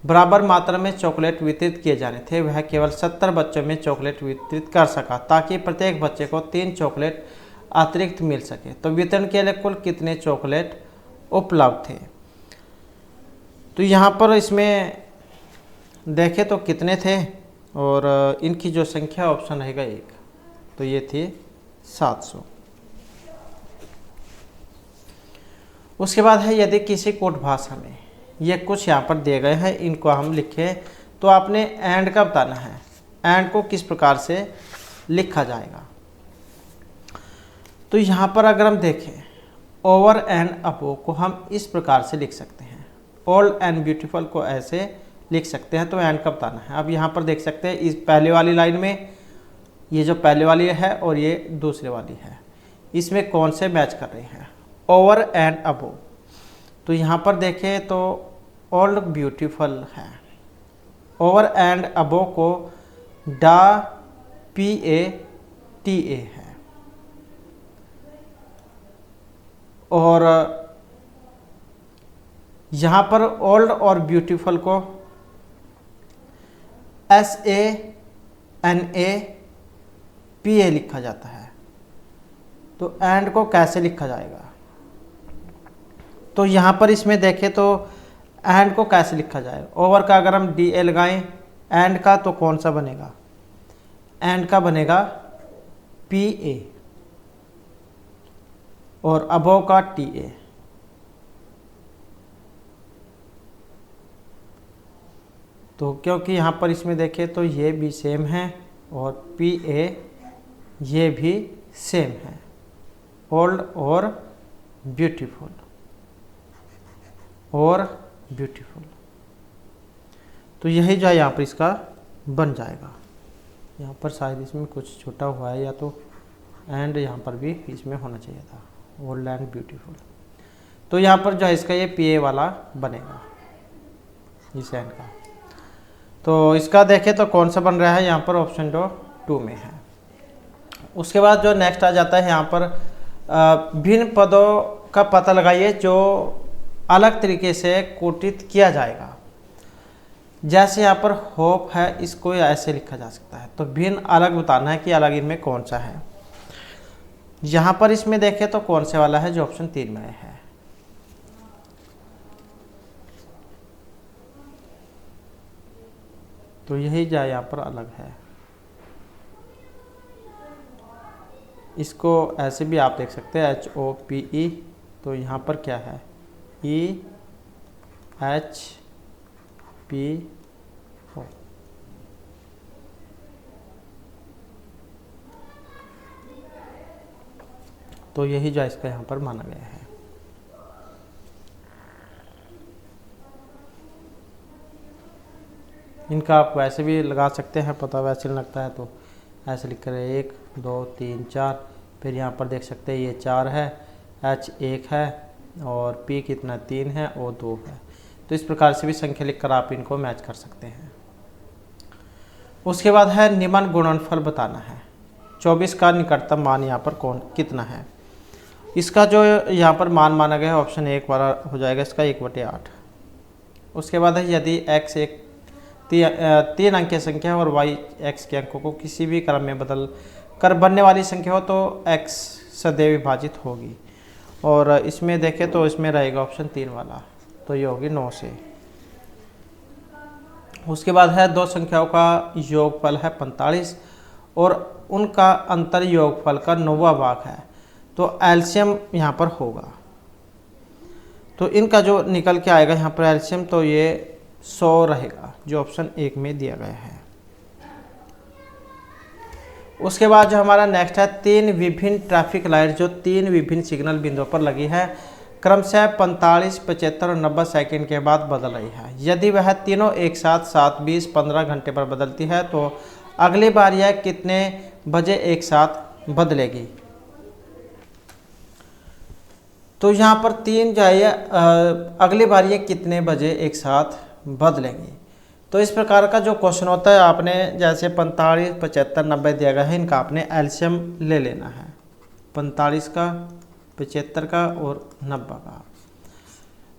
बराबर मात्रा में चॉकलेट वितरित किए जाने थे, वह केवल 70 बच्चों में चॉकलेट वितरित कर सका ताकि प्रत्येक बच्चे को 3 चॉकलेट अतिरिक्त मिल सके। तो वितरण के लिए कुल कितने चॉकलेट उपलब्ध थे। तो यहाँ पर इसमें देखें तो कितने थे, और इनकी जो संख्या ऑप्शन रहेगा 1, तो ये थी 700। उसके बाद है यदि किसी कोड भाषा में ये कुछ यहाँ पर दिए गए हैं, इनको हम लिखें, तो आपने एंड का बताना है, एंड को किस प्रकार से लिखा जाएगा। तो यहाँ पर अगर हम देखें ओवर एंड अबो को हम इस प्रकार से लिख सकते हैं, ओल्ड एंड ब्यूटीफुल को ऐसे लिख सकते हैं। तो एंड का बताना है। अब यहाँ पर देख सकते हैं इस पहले वाली लाइन में ये जो पहले वाली है और ये दूसरे वाली है, इसमें कौन से मैच कर रहे हैं, ओवर एंड अबो। तो यहाँ पर देखें तो ओल्ड ब्यूटीफुल है, ओवर एंड अबो को PATA है, और यहाँ पर ओल्ड और ब्यूटीफुल को SANAPA लिखा जाता है। तो एंड को कैसे लिखा जाएगा, तो यहाँ पर इसमें देखें तो एंड को कैसे लिखा जाएगा। ओवर का अगर हम DA लगाएं, एंड का तो कौन सा बनेगा, एंड का बनेगा PA, और अबोव का TA। तो क्योंकि यहाँ पर इसमें देखें तो ये भी सेम है और PA ये भी सेम है, ओल्ड और ब्यूटीफुल और ब्यूटीफुल। तो यही जो है यहाँ पर इसका बन जाएगा। यहाँ पर शायद इसमें कुछ छोटा हुआ है, या तो एंड यहाँ पर भी इसमें होना चाहिए था, ओल्ड एंड ब्यूटीफुल। तो यहाँ पर जो है इसका ये PA वाला बनेगा इस एंड का। तो इसका देखें तो कौन सा बन रहा है, यहाँ पर ऑप्शन जो 2 में है। उसके बाद जो नेक्स्ट आ जाता है यहाँ पर भिन्न पदों का पता लगाइए जो अलग तरीके से कोटित किया जाएगा। जैसे यहाँ पर होप है, इसको ऐसे लिखा जा सकता है। तो भिन्न अलग बताना है कि अलग इनमें कौन सा है। यहाँ पर इसमें देखें तो कौन से वाला है जो ऑप्शन 3 में है। तो यही जो यहाँ पर अलग है, इसको ऐसे भी आप देख सकते हैं HOPE। तो यहाँ पर क्या है EHPO। तो यही जो इसका यहाँ पर माना गया है। इनका आप वैसे भी लगा सकते हैं, पता वैसे लगता है तो ऐसे लिख कर 1 2 3 4, फिर यहाँ पर देख सकते हैं ये 4 है, H 1 है और P कितना 3 है और 2 है। तो इस प्रकार से भी संख्या लिखकर आप इनको मैच कर सकते हैं। उसके बाद है निम्न गुणनफल बताना है। 24 का निकटतम मान यहाँ पर कितना है। इसका जो यहाँ पर मान माना गया है ऑप्शन 1 वाला हो जाएगा इसका 1/8। उसके बाद है यदि x एक 3 अंकीय संख्या और y x के अंकों को किसी भी क्रम में बदल कर बनने वाली संख्या हो तो x सदैव विभाजित होगी। और इसमें देखें तो इसमें रहेगा ऑप्शन 3 वाला, तो ये होगी 9 से। उसके बाद है दो संख्याओं का योगफल है 45 और उनका अंतर योगफल का 9वां भाग है, तो एलसीएम यहाँ पर होगा। तो इनका जो निकल के आएगा यहाँ पर एलसीएम, तो ये 100 रहेगा जो ऑप्शन 1 में दिया गया है। उसके बाद जो हमारा नेक्स्ट है 3 विभिन्न ट्रैफिक लाइट जो 3 विभिन्न सिग्नल बिंदुओं पर लगी है, क्रमशः 45, 75 और 90 सेकंड के बाद बदल रही है। यदि वह तीनों एक साथ 7, 20, 15 घंटे पर बदलती है तो अगली बार यह कितने बजे एक साथ बदलेगी। तो यहाँ पर 3 जो है अगली बार ये कितने बजे एक साथ बदलेंगी। तो इस प्रकार का जो क्वेश्चन होता है, आपने जैसे 45, 75, 90 दिया गया है, इनका आपने एलसीएम ले लेना है, 45 का, 75 का और 90 का।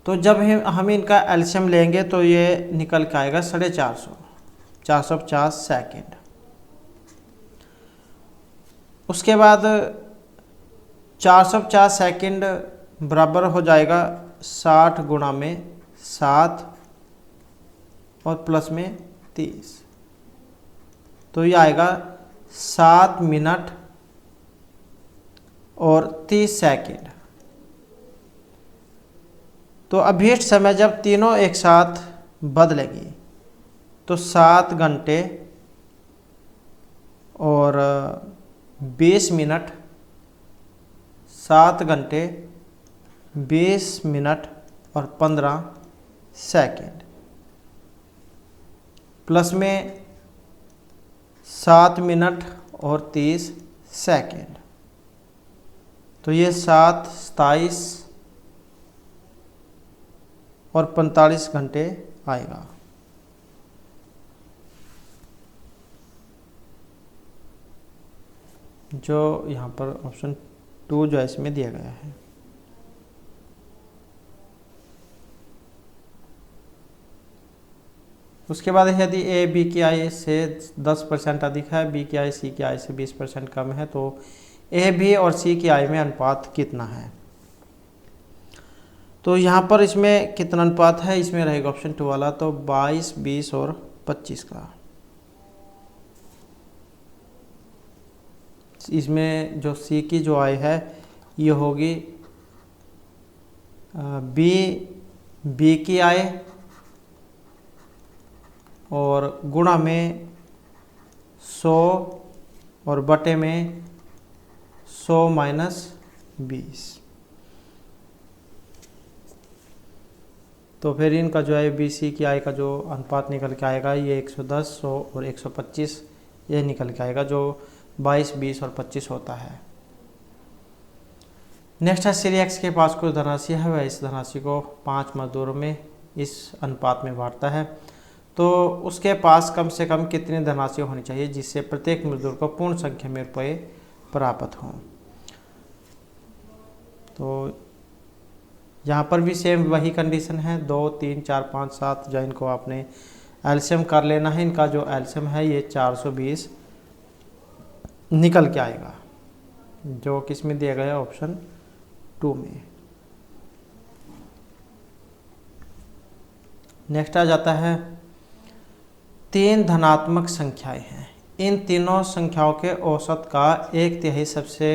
तो जब हम इनका एलसीएम लेंगे तो ये निकल के आएगा 450, 450 सेकेंड। उसके बाद 450 सेकेंड बराबर हो जाएगा 60 गुणा में 7 और प्लस में 30, तो ये आएगा 7 मिनट और 30 सेकेंड। तो अभीष्ट समय जब तीनों एक साथ बदलेगी तो 7 घंटे और 20 मिनट, 7 घंटे 20 मिनट और 15 सेकेंड, प्लस में 7 मिनट और 30 सेकेंड, तो ये 7, 27 और 45 घंटे आएगा। जो यहाँ पर ऑप्शन 2 जो है इसमें दिया गया है। उसके बाद यदि ए बी की आय से 10% अधिक है, बी की आय सी की आय से 20% कम है, तो ए बी और सी की आय में अनुपात कितना है। तो यहाँ पर इसमें कितना अनुपात है, इसमें रहेगा ऑप्शन 2 वाला, तो 22, 20 और 25 का। इसमें जो सी की जो आय है ये होगी बी की आय और गुणा में 100 और बटे में 100 माइनस 20। तो फिर इनका जो है बी सी की आय का जो अनुपात निकल के आएगा ये 110, 100 और 125 ये निकल के आएगा, जो 22, 20 और 25 होता है। नेक्स्ट है श्री एक्स के पास कुछ धनराशि है, वह इस धनराशि को 5 मजदूरों में इस अनुपात में बांटता है, तो उसके पास कम से कम कितनी धनराशि होनी चाहिए जिससे प्रत्येक मजदूर को पूर्ण संख्या में रुपये प्राप्त हों। तो यहाँ पर भी सेम वही कंडीशन है, 2, 3, 4, 5, 7 जो इनको आपने एलसीएम कर लेना है। इनका जो एलसीएम है ये 420 निकल के आएगा, जो किस में दिया गया ऑप्शन 2 में। नेक्स्ट आ जाता है 3 धनात्मक संख्याएं हैं, इन तीनों संख्याओं के औसत का 1/3 सबसे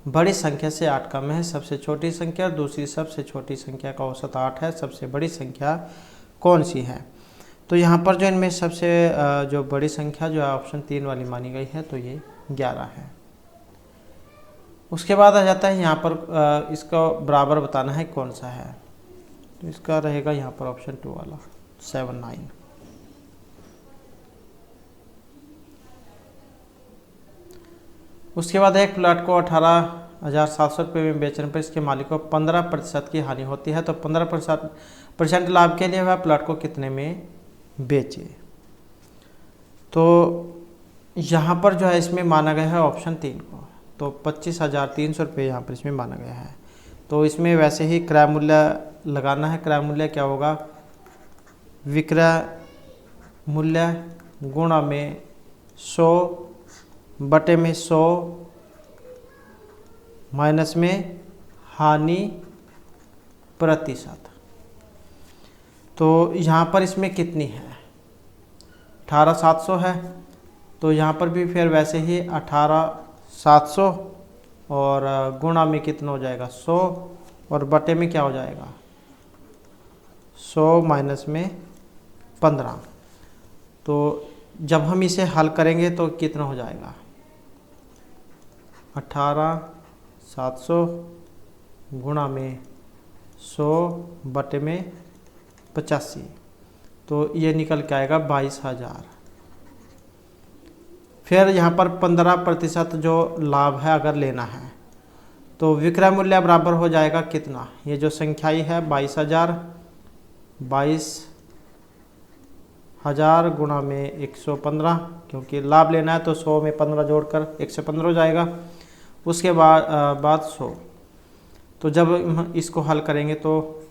बड़ी संख्या से 8 कम है, सबसे छोटी संख्या और दूसरी सबसे छोटी संख्या का औसत 8 है, सबसे बड़ी संख्या कौन सी है। तो यहाँ पर जो इनमें सबसे जो बड़ी संख्या जो है ऑप्शन 3 वाली मानी गई है, तो ये 11 है। उसके बाद आ जाता है यहाँ पर इसका बराबर बताना है कौन सा है, तो इसका रहेगा यहाँ पर ऑप्शन 2 वाला 7, 9। उसके बाद एक प्लाट को 18,700 रुपये में बेचने पर इसके मालिक को 15% की हानि होती है, तो 15% लाभ के लिए वह प्लाट को कितने में बेचे। तो यहाँ पर जो है इसमें माना गया है ऑप्शन 3 को, तो तो 25,300 रुपये यहाँ पर इसमें माना गया है। तो इसमें वैसे ही क्रय मूल्य लगाना है। क्रय मूल्य क्या होगा, विक्रय मूल्य गुणा में 100 बटे में 100 माइनस में हानि प्रतिशत। तो यहाँ पर इसमें कितनी है, 18,700 है। तो यहाँ पर भी फिर वैसे ही 18,700 और गुणा में कितना हो जाएगा 100 और बटे में क्या हो जाएगा 100 माइनस में 15। तो जब हम इसे हल करेंगे तो कितना हो जाएगा 18,700 गुणा में 100 बटे में 85। तो ये निकल के आएगा 22,000। फिर यहाँ पर 15% जो लाभ है अगर लेना है तो विक्रय मूल्य बराबर हो जाएगा कितना, ये जो संख्याई है 22,000 गुणा में 115, क्योंकि लाभ लेना है तो 100 में 15 जोड़कर 115 हो जाएगा। उसके बाद 100। तो जब हम इसको हल करेंगे तो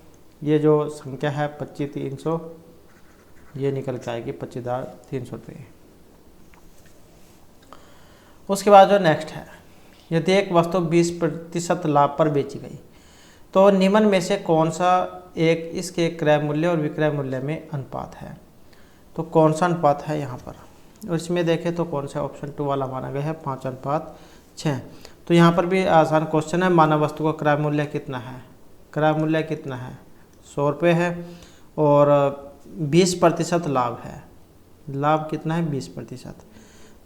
ये जो संख्या है 25,300 ये निकल के आएगी 25,300 रुपये। उसके बाद जो नेक्स्ट है, यदि एक वस्तु 20% लाभ पर बेची गई तो निम्न में से कौन सा एक इसके क्रय मूल्य और विक्रय मूल्य में अनुपात है। तो कौन सा अनुपात है यहाँ पर, और इसमें देखें तो कौन सा ऑप्शन 2 वाला माना गया है 5:6। तो यहाँ पर भी आसान क्वेश्चन है। मानव वस्तु का क्रय मूल्य कितना है, क्रय मूल्य कितना है 100 रुपये है और 20% लाभ है, लाभ कितना है 20%।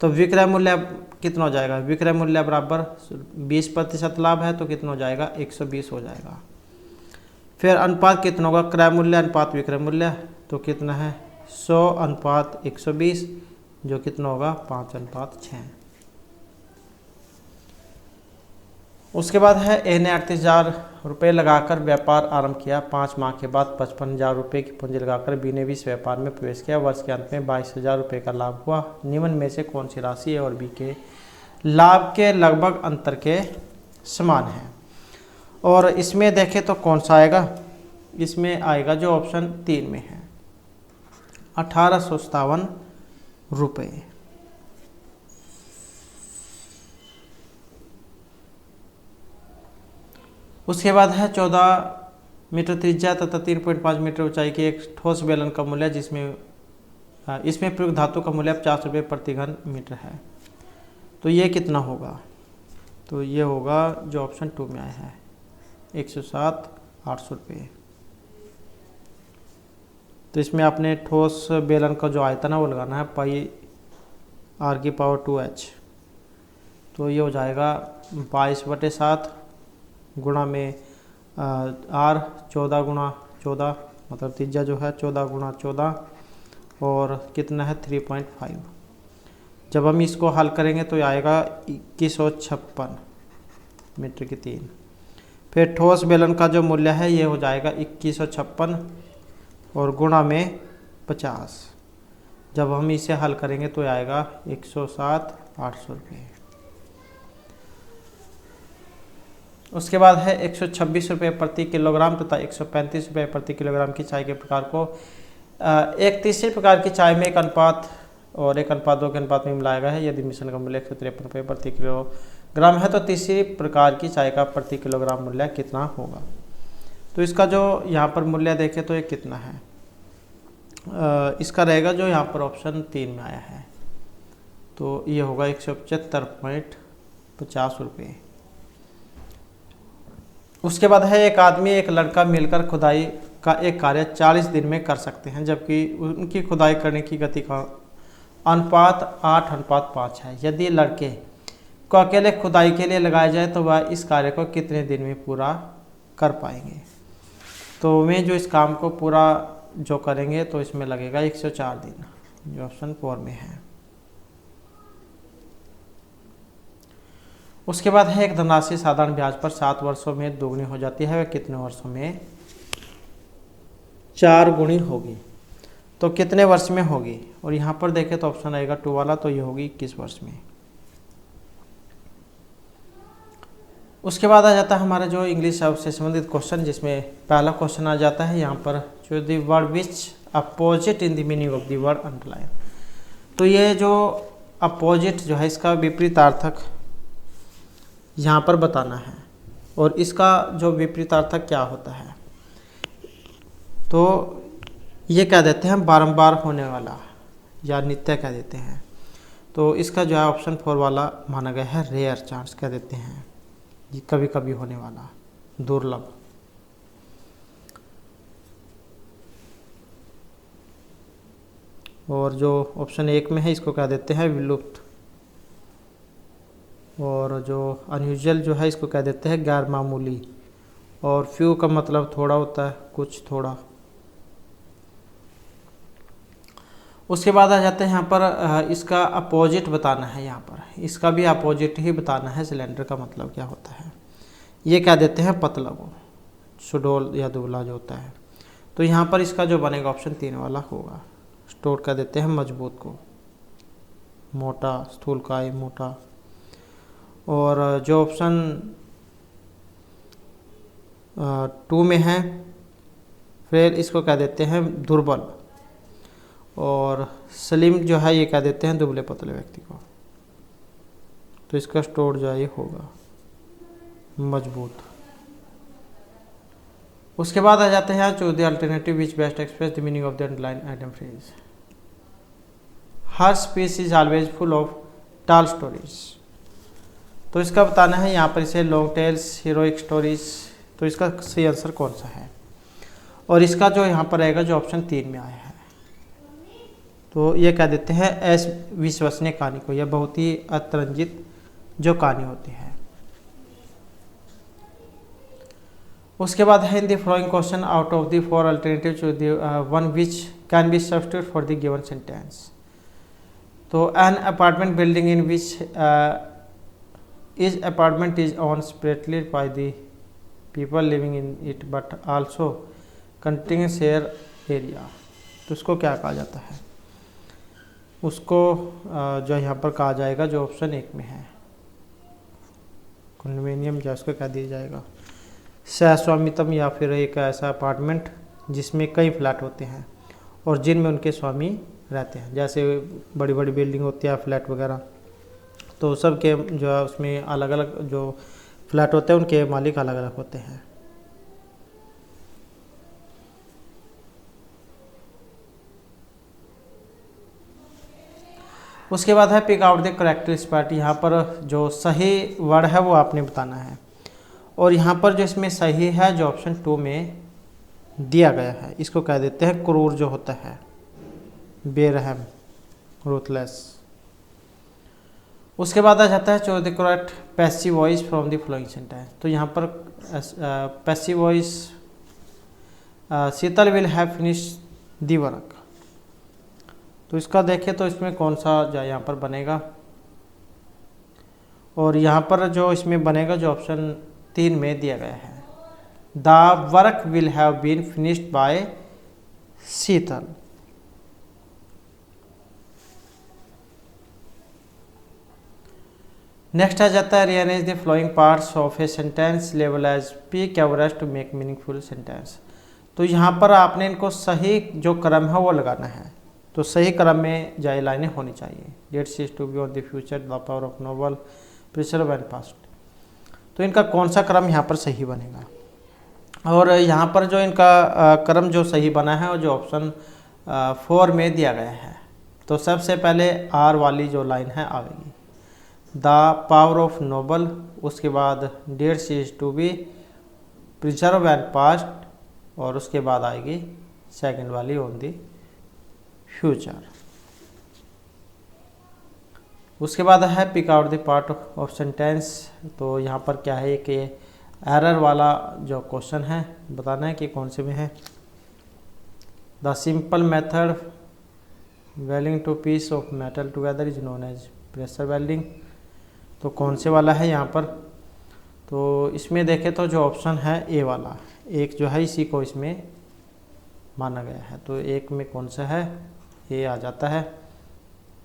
तो विक्रय मूल्य कितना हो जाएगा, विक्रय मूल्य बराबर 20% लाभ है तो कितना हो जाएगा 120 हो जाएगा। फिर अनुपात कितना होगा, क्रय मूल्य अनुपात विक्रय मूल्य, तो कितना है 100:120 जो कितना होगा 5:6। उसके बाद है ए ने 38,000 रुपये लगाकर व्यापार आरंभ किया। 5 माह के बाद 55,000 रुपये की पूंजी लगाकर बी ने भी इस व्यापार में प्रवेश किया। वर्ष के अंत में 22,000 रुपये का लाभ हुआ। निम्न में से कौन सी राशि ए और बी के लाभ के लगभग अंतर के समान है। और इसमें देखें तो कौन सा आएगा, इसमें आएगा जो ऑप्शन 3 में है 1857 रुपये। उसके बाद है 14 मीटर त्रिज्या तथा 3.5 मीटर ऊंचाई की एक ठोस बेलन का मूल्य जिसमें इसमें प्रयुक्त धातु का मूल्य 50 रुपये प्रति घन मीटर है। तो ये कितना होगा, तो ये होगा जो ऑप्शन 2 में आया है 107,800 रुपये। तो इसमें आपने ठोस बेलन का जो आयतन है वो लगाना है πr⁴ तो ये हो जाएगा 22/7 गुणा में r 14 गुणा 14, मतलब त्रिज्या जो है 14 गुणा 14 और कितना है 3.5। जब हम इसको हल करेंगे तो आएगा 2156 मीटर की 3। फिर ठोस बेलन का जो मूल्य है ये हो जाएगा 2156 और गुणा में 50। जब हम इसे हल करेंगे तो आएगा 107,800 रुपये। उसके बाद है 126 रुपये प्रति किलोग्राम तथा 135 रुपये प्रति किलोग्राम की चाय के प्रकार को एक तीसरे प्रकार की चाय में 1:1 और 1:2 के अनुपात में मिलाया गया है। यदि मिश्रण का मूल्य 153 रुपये प्रति किलोग्राम है तो तीसरी प्रकार की चाय का प्रति किलोग्राम मूल्य कितना होगा। तो इसका जो यहाँ पर मूल्य देखें तो ये कितना है, इसका रहेगा जो यहाँ पर ऑप्शन 3 में आया है, तो ये होगा 175.50 रुपये। उसके बाद है एक आदमी एक लड़का मिलकर खुदाई का एक कार्य 40 दिन में कर सकते हैं, जबकि उनकी खुदाई करने की गति का अनुपात 8:5 है। यदि लड़के को अकेले खुदाई के लिए लगाया जाए तो वह इस कार्य को कितने दिन में पूरा कर पाएंगे। तो वे जो इस काम को पूरा जो करेंगे तो इसमें लगेगा 104 दिन, जो ऑप्शन 4 में है। उसके बाद है एक धनराशि साधारण ब्याज पर 7 वर्षों में दोगुनी हो जाती है, वह कितने वर्षों में 4 गुनी होगी। तो कितने वर्ष में होगी, और यहाँ पर देखें तो ऑप्शन आएगा 2 वाला, तो ये होगी 21 वर्ष में। उसके बाद आ जाता है हमारा जो इंग्लिश से संबंधित क्वेश्चन, जिसमें पहला क्वेश्चन आ जाता है यहाँ पर जो the word which opposite in the meaning of the word underline. तो ये जो अपोजिट जो है इसका विपरीतार्थक यहाँ पर बताना है, और इसका जो विपरीतार्थक क्या होता है, तो ये कह देते हैं बारंबार होने वाला या नित्य कह देते हैं। तो इसका जो है ऑप्शन 4 वाला माना गया है रेयर चांस कह देते हैं, ये कभी कभी होने वाला, दुर्लभ। और जो ऑप्शन 1 में है इसको कह देते हैं विलुप्त, और जो अनयूजुअल जो है इसको कह देते हैं गैर मामूली, और फ्यू का मतलब थोड़ा होता है, कुछ थोड़ा। उसके बाद आ जाते हैं यहाँ पर इसका अपोजिट बताना है, यहाँ पर इसका भी अपोजिट ही बताना है, सिलेंडर का मतलब क्या होता है। ये कह देते हैं पतला को, सुडोल या दुबला जो होता है। तो यहाँ पर इसका जो बनेगा ऑप्शन 3 वाला होगा। स्टोर कह देते हैं मजबूत को, मोटा, स्थूलकाय, मोटा। और जो ऑप्शन 2 में है फिर इसको कह देते हैं दुर्बल, और स्लिम जो है ये कह देते हैं दुबले पतले व्यक्ति को। तो इसका स्टोर जो है ये होगा मजबूत। उसके बाद आ जाते हैं choose the alternative which best express the meaning of the underline item phrase. Her speech is always full of टाल स्टोरीज। तो इसका बताना है यहाँ पर इसे लॉन्ग टेल्स, हीरोइक स्टोरीज। तो इसका सही आंसर कौन सा है, और इसका जो यहाँ पर रहेगा जो ऑप्शन 3 में आया है, तो ये कह देते हैं अविश्वसनीय कहानी को, यह बहुत ही अतिरंजित जो कहानी होती है। उसके बाद है in the following question out of the 4 alternative to the one which can be substitute for the given sentence. तो an apartment building in which is apartment is own separately by the people living in it but also containing share area. तो उसको क्या कहा जाता है, उसको जो यहाँ पर कहा जाएगा जो ऑप्शन 1 में है कॉन्डोमिनियम, जो उसको कह दिया जाएगा सहस्वामित्व, या फिर एक ऐसा अपार्टमेंट जिसमें कई फ्लैट होते हैं और जिनमें उनके स्वामी रहते हैं। जैसे बड़ी बड़ी बिल्डिंग होती है, फ्लैट वगैरह, तो सब के जो है उसमें अलग अलग जो फ्लैट होते हैं उनके मालिक अलग अलग होते हैं। उसके बाद है pick out the correct spot. यहाँ पर जो सही वर्ड है वो आपने बताना है, और यहाँ पर जो इसमें सही है जो ऑप्शन 2 में दिया गया है, इसको कह देते हैं क्रूर जो होता है, बेरहम, रूथलेस। उसके बाद आ जाता है चो the correct passive voice from the flowing sentence. तो यहाँ पर passive voice Sheetal will have finish the work. तो इसका देखें तो इसमें कौन सा जो यहाँ पर बनेगा, और यहाँ पर जो इसमें बनेगा जो ऑप्शन 3 में दिया गया है, the work will have been finished by Sheetal. Next आ जाता है rearrange the flowing parts of a sentence level as peak average to make meaningful sentence. तो यहाँ पर आपने इनको सही जो क्रम है वो लगाना है। तो सही क्रम में जाए लाइनें होनी चाहिए। Dates is to be on the future, the power of noble, preserve and past. तो इनका कौन सा क्रम यहाँ पर सही बनेगा, और यहाँ पर जो इनका क्रम जो सही बना है और जो ऑप्शन 4 में दिया गया है। तो सबसे पहले आर वाली जो लाइन है आएगी, द पावर ऑफ नोबल, उसके बाद dates is to be, preserve and past, और उसके बाद आएगी सेकंड वाली ऑन दी फ्यूचर। उसके बाद है pick out the part of sentence. तो यहाँ पर क्या है कि एरर वाला जो क्वेश्चन है बताना है कि कौन से में है। The simple method welding two piece of metal together is known as pressure welding. तो कौन से वाला है यहाँ पर, तो इसमें देखें तो जो ऑप्शन है ए वाला, एक जो है इसी को इसमें माना गया है। तो एक में कौन सा है, ए आ जाता है।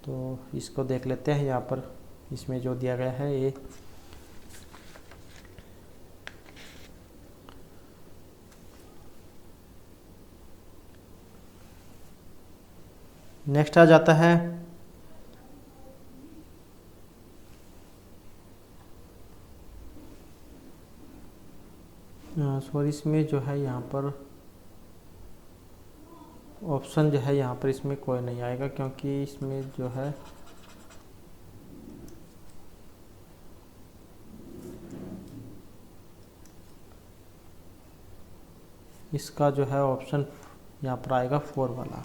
तो इसको देख लेते हैं यहाँ पर, इसमें जो दिया गया है ए। नेक्स्ट आ जाता है सॉरी, इसमें जो है यहाँ पर ऑप्शन जो है यहाँ पर इसमें कोई नहीं आएगा, क्योंकि इसमें जो है इसका जो है ऑप्शन यहाँ पर आएगा 4 वाला।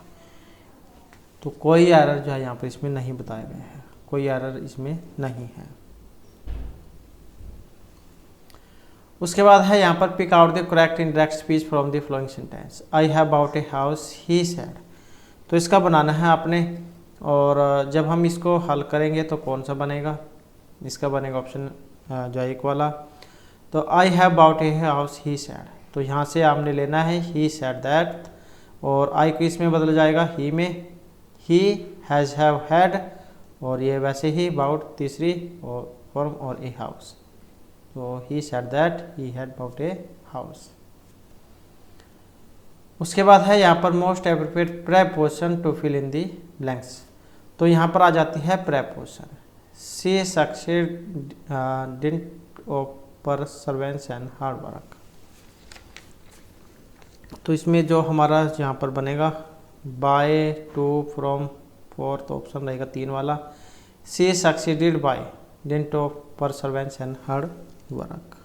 तो कोई एरर जो है यहाँ पर इसमें नहीं बताए गए हैं, कोई एरर इसमें नहीं है। उसके बाद है यहाँ पर pick out the correct indirect speech from the flowing sentence. I have bought a house he said. तो इसका बनाना है आपने, और जब हम इसको हल करेंगे तो कौन सा बनेगा, इसका बनेगा ऑप्शन जो 1 वाला। तो I have bought a house he said, तो यहाँ से आपने लेना है ही सेड दैट, और आई को इसमें बदल जाएगा ही में, ही हैज़ हैव हैड, और ये वैसे ही बाउट तीसरी और फॉर्म और ए हाउस। तो he said that he had bought a house. उसके बाद है यहाँ पर most appropriate preposition to fill in the blanks. तो यहाँ पर आ जाती है preposition. She succeed dint of perseverance and hard work. तो इसमें जो हमारा यहाँ पर बनेगा बाय, टू, फ्रॉम, फॉर, तो ऑप्शन रहेगा 3 वाला। She succeeded by dint of perseverance and hard work.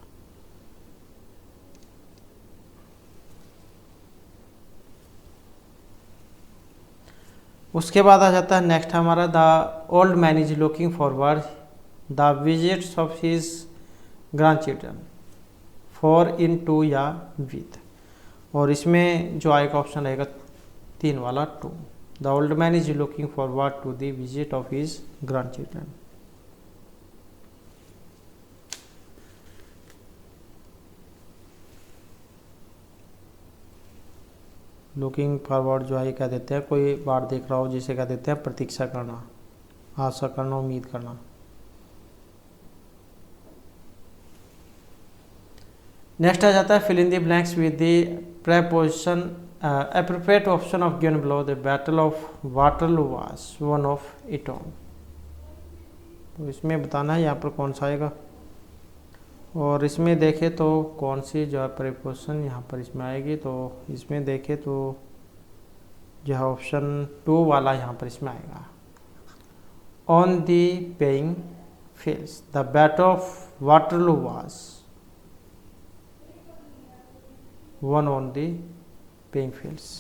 उसके बाद आ जाता है नेक्स्ट हमारा the old man is looking forward the visits of his grandchildren for in to या विद, और इसमें जो आएगा ऑप्शन रहेगा 3 वाला 2। The old man is looking forward to the visit of his grandchildren. Looking forward जो है क्या देते हैं, कोई बात देख रहा हो जिसे क्या देते हैं प्रतीक्षा करना, आशा करना, उम्मीद करना। नेक्स्ट आ जाता है fill in the blanks with the preposition appropriate option of given below. The battle of Waterloo was one of Eton. तो इसमें बताना है यहाँ पर कौन सा आएगा, और इसमें देखें तो कौन सी जो है प्रेपोजिशन यहाँ पर इसमें आएगी। तो इसमें देखें तो जो है ऑप्शन 2 वाला यहाँ पर इसमें आएगा। On the paying fields the battle of Waterloo was one on the paying fields.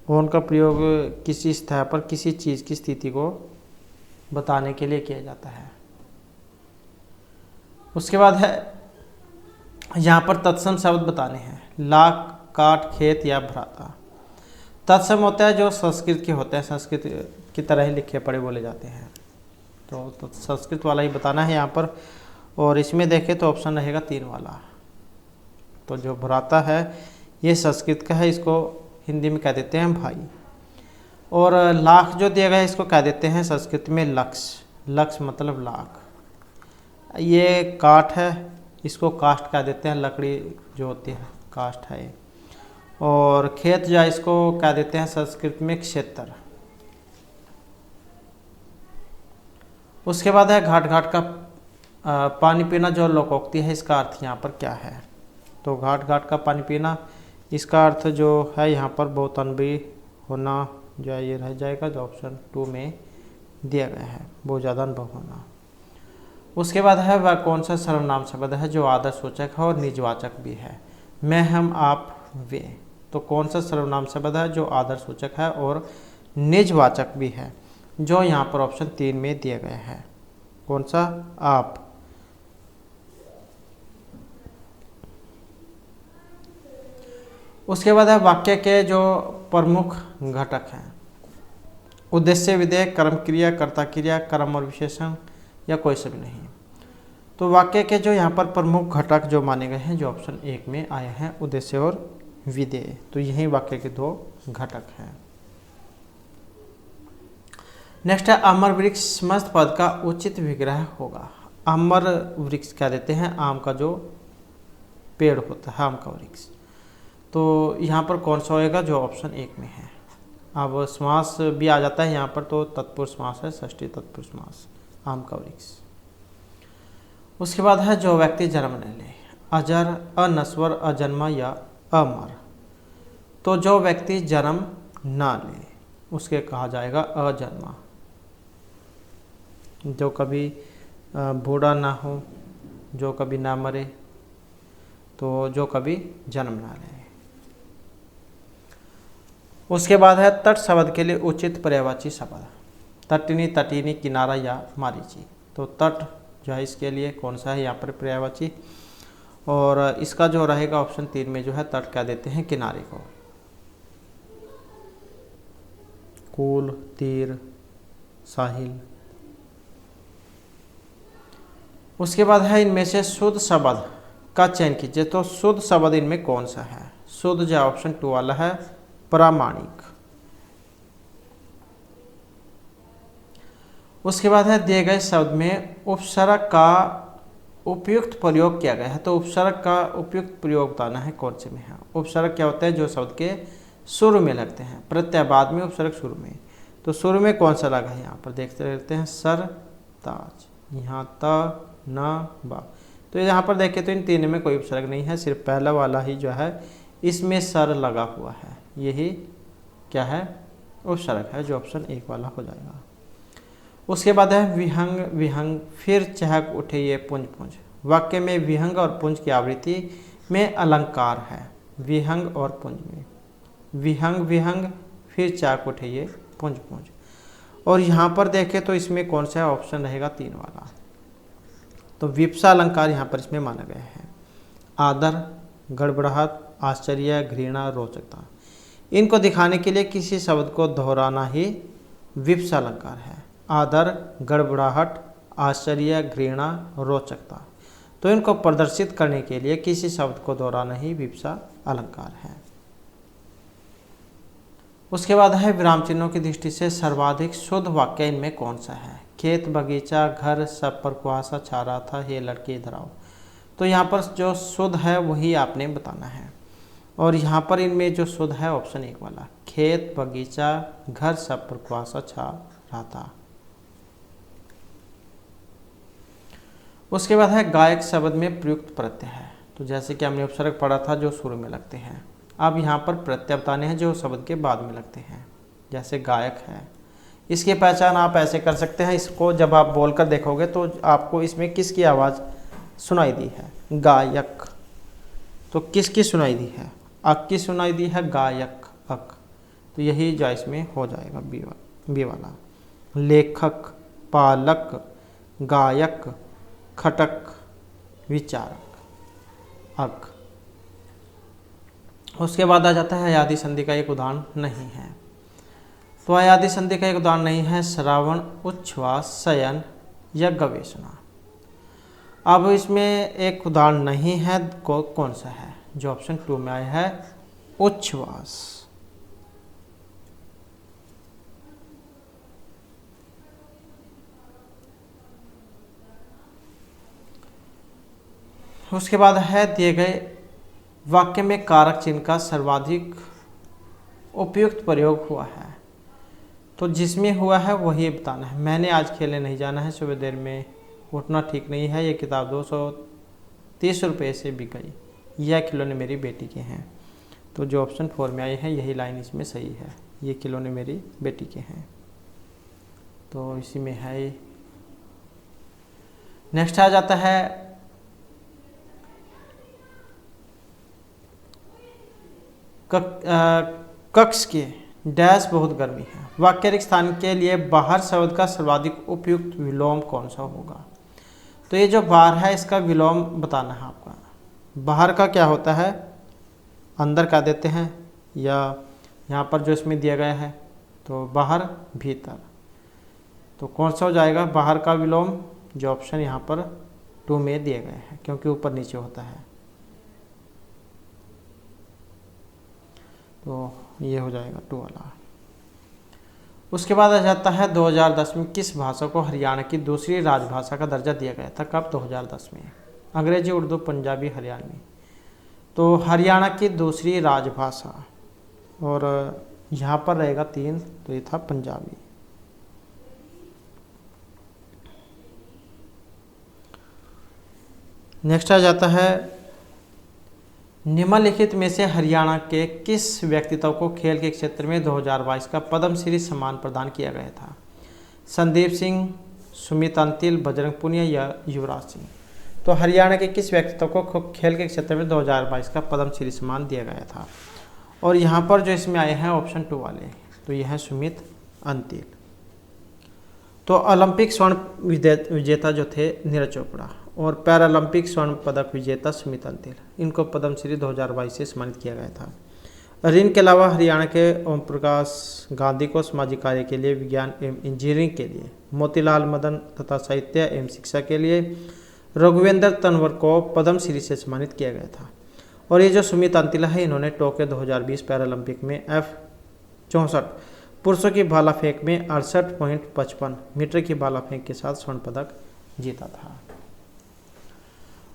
On का प्रयोग किसी सतह पर किसी चीज़ की स्थिति को बताने के लिए किया जाता है। उसके बाद है यहाँ पर तत्सम शब्द बताने हैं। लाख, काट, खेत या भ्राता। तत्सम होता है जो संस्कृत के होते हैं, संस्कृत की तरह ही लिखे पढ़े बोले जाते हैं। तो संस्कृत वाला ही बताना है यहाँ पर, और इसमें देखें तो ऑप्शन रहेगा 3 वाला। तो जो भ्राता है ये संस्कृत का है, इसको हिंदी में कह देते हैं भाई। और लाख जो दिया गया है इसको कह देते हैं संस्कृत में लक्ष। लक्ष मतलब लाख। ये काठ है, इसको काष्ठ कह देते हैं, लकड़ी जो होती है काष्ठ है। और खेत जो है इसको कह देते हैं संस्कृत में क्षेत्र। उसके बाद है घाट घाट का पानी पीना, जो लोकोक्ति है, इसका अर्थ यहाँ पर क्या है। तो घाट घाट का पानी पीना, इसका अर्थ जो है यहाँ पर बहुत अनुभवी होना जो है ये रह जाएगा, जो ऑप्शन 2 में दिया गया है, बहुत ज़्यादा अनुभव होना। उसके बाद है वह कौन सा सर्वनाम शब्द है जो आदर्शवाचक है और निजवाचक भी है। मैं, हम, आप, वे। तो कौन सा सर्वनाम शब्द है जो आदर्शवाचक है और निजवाचक भी है, जो यहाँ पर ऑप्शन 3 में दिया गया है। कौन सा? आप। उसके बाद है वाक्य के जो प्रमुख घटक हैं। उद्देश्य, विधेय, कर्म क्रिया, कर्ता क्रिया, कर्म और विशेषण, या कोई सब नहीं। तो वाक्य के जो यहाँ पर प्रमुख घटक जो माने गए हैं, जो ऑप्शन 1 में आए हैं, उद्देश्य और विधेय। तो यही वाक्य के 2 घटक हैं। नेक्स्ट है अमर वृक्ष मस्त पद का उचित विग्रह होगा। अमर वृक्ष क्या देते हैं? आम का जो पेड़ होता है, आम का वृक्ष। तो यहाँ पर कौन सा होएगा? जो ऑप्शन 1 में है। अब समास भी आ जाता है यहाँ पर, तो तत्पुरुष समास है, षष्ठी तत्पुरुष समास। आम का वृक्ष। उसके बाद है जो व्यक्ति जन्म न ले, अजर, अनश्वर, अजन्मा या अमर। तो जो व्यक्ति जन्म ना ले उसके कहा जाएगा अजन्मा। जो कभी बूढ़ा ना हो, जो कभी ना मरे, तो जो कभी जन्म ना ले। उसके बाद है तट शब्द के लिए उचित पर्यायवाची शब्द, तटिनी, तटीनी, किनारा या मारीची। तो तट जो है इसके लिए कौन सा है यहाँ पर पर्यायवाची, और इसका जो रहेगा ऑप्शन 3 में जो है तट कह देते हैं किनारे को। कूल, तीर, साहिल। उसके बाद है इनमें से शुद्ध शब्द का चयन कीजिए। तो शुद्ध शब्द इनमें कौन सा है? शुद्ध जो ऑप्शन 2 वाला है प्रामाणिक। उसके बाद है दिए गए शब्द में उपसर्ग का उपयुक्त प्रयोग किया गया है। तो उपसर्ग का उपयुक्त प्रयोग बताना है कौन से में है। उपसर्ग क्या होते हैं? जो शब्द के शुरू में लगते हैं, प्रत्यय बाद में, उपसर्ग शुरू में। तो शुरू में कौन सा लगा है यहाँ पर देखते रहते हैं, सर, ताज, यहाँ त, न, बा। तो यहाँ पर देखें तो इन तीन में कोई उपसर्ग नहीं है, सिर्फ पहला वाला ही जो है इसमें सर लगा हुआ है, यही क्या है? उपसर्ग है, जो ऑप्शन 1 वाला हो जाएगा। उसके बाद है विहंग, विहंग, फिर चहक उठे ये पुंज पुंज। वाक्य में विहंग और पुंज की आवृत्ति में अलंकार है। विहंग और पुंज में विहंग, विहंग, फिर चहक उठे ये पुंज पुंज। और यहाँ पर देखें तो इसमें कौन सा ऑप्शन रहेगा? 3 वाला। तो विप्सा अलंकार यहाँ पर इसमें माना गया है। आदर, गड़बड़ाहट, आश्चर्य, घृणा, रोचकता। इनको दिखाने के लिए किसी शब्द को दोहराना ही विप्सा अलंकार है। आदर, गड़बड़ाहट, आश्चर्य, घृणा, रोचकता। तो इनको प्रदर्शित करने के लिए किसी शब्द को दोहराना ही विप्सा अलंकार है। उसके बाद है विराम चिन्हों की दृष्टि से सर्वाधिक शुद्ध वाक्य इनमें कौन सा है? खेत, बगीचा, घर, सब पर कुहासा छा रहा था, हे लड़के इधर आओ। तो यहाँ पर जो शुद्ध है वही आपने बताना है। और यहाँ पर इनमें जो शुद्ध है ऑप्शन 1 वाला, खेत, बगीचा, घर, सब पर कुहासा छा रहा था। उसके बाद है गायक शब्द में प्रयुक्त प्रत्यय है। तो जैसे कि हमने उपसर्ग पढ़ा था जो शुरू में लगते हैं, अब यहाँ पर प्रत्यय बताने हैं जो शब्द के बाद में लगते हैं। जैसे गायक है, इसकी पहचान आप ऐसे कर सकते हैं, इसको जब आप बोलकर देखोगे तो आपको इसमें किसकी आवाज़ सुनाई दी है? गायक। तो किसकी सुनाई दी है? अक की सुनाई दी है, गायक, अक। तो यही जो इसमें हो जाएगा बी वाला। लेखक, पालक, गायक, खटक, विचारक, अक। उसके बाद आ जाता है अयादी संधि का एक उदाहरण नहीं है। तो अयादी संधि का एक उदाहरण नहीं है श्रावण, उच्छ्वास, शयन या गवेषणा। अब इसमें एक उदाहरण नहीं है, कौन सा है? जो ऑप्शन 2 में आया है उच्छ्वास। उसके बाद है दिए गए वाक्य में कारक चिन्ह का सर्वाधिक उपयुक्त प्रयोग हुआ है। तो जिसमें हुआ है वही बताना है। मैंने आज खेलने नहीं जाना है, सुबह देर में उठना ठीक नहीं है, ये किताब 230 रुपये से बिक गई, यह खिलौने मेरी बेटी के हैं। तो जो ऑप्शन 4 में आई है यही लाइन इसमें सही है, ये खिलौने मेरी बेटी के हैं। तो इसी में है। नेक्स्ट आ जाता है कक्ष के डैश बहुत गर्मी है। वाक्य रिक्त स्थान के लिए बाहर शब्द का सर्वाधिक उपयुक्त विलोम कौन सा होगा? तो ये जो बाहर है इसका विलोम बताना है आपका। बाहर का क्या होता है? अंदर कह देते हैं, या यहाँ पर जो इसमें दिया गया है तो बाहर, भीतर। तो कौन सा हो जाएगा बाहर का विलोम? जो ऑप्शन यहाँ पर 2 में दिए गए हैं, क्योंकि ऊपर नीचे होता है। तो ये हो जाएगा 2 वाला। उसके बाद आ जाता है 2010 में किस भाषा को हरियाणा की दूसरी राजभाषा का दर्जा दिया गया था? कब? 2010 में। अंग्रेजी, उर्दू, पंजाबी, हरियाणवी। तो हरियाणा की दूसरी राजभाषा, और यहाँ पर रहेगा 3, तो ये था पंजाबी। नेक्स्ट आ जाता है, निम्नलिखित में से हरियाणा के किस व्यक्तित्व को खेल के क्षेत्र में 2022 का पद्मश्री सम्मान प्रदान किया गया था? संदीप सिंह, सुमित अंतिल, बजरंग पुनिया या युवराज सिंह। तो हरियाणा के किस व्यक्तित्व को खेल के क्षेत्र में 2022 का पद्मश्री सम्मान दिया गया था? और यहाँ पर जो इसमें आए हैं ऑप्शन 2 वाले, तो यह है सुमित अंतिल। तो ओलंपिक स्वर्ण विजेता जो थे नीरज चोपड़ा और पैरालंपिक स्वर्ण पदक विजेता सुमित अंतिल, इनको पद्मश्री 2022 से सम्मानित किया गया था। और इनके अलावा हरियाणा के ओम प्रकाश गांधी को सामाजिक कार्य के लिए, विज्ञान एवं इंजीनियरिंग के लिए, मोतीलाल मदन तथा साहित्य एवं शिक्षा के लिए, रघुवेंद्र तंवर को पद्मश्री से सम्मानित किया गया था। और ये जो सुमित अंतिल है, इन्होंने टोक्यो 2020 पैरालंपिक में F64 पुरुषों की भाला फेंक में 68.55 मीटर की भाला फेंक के साथ स्वर्ण पदक जीता था।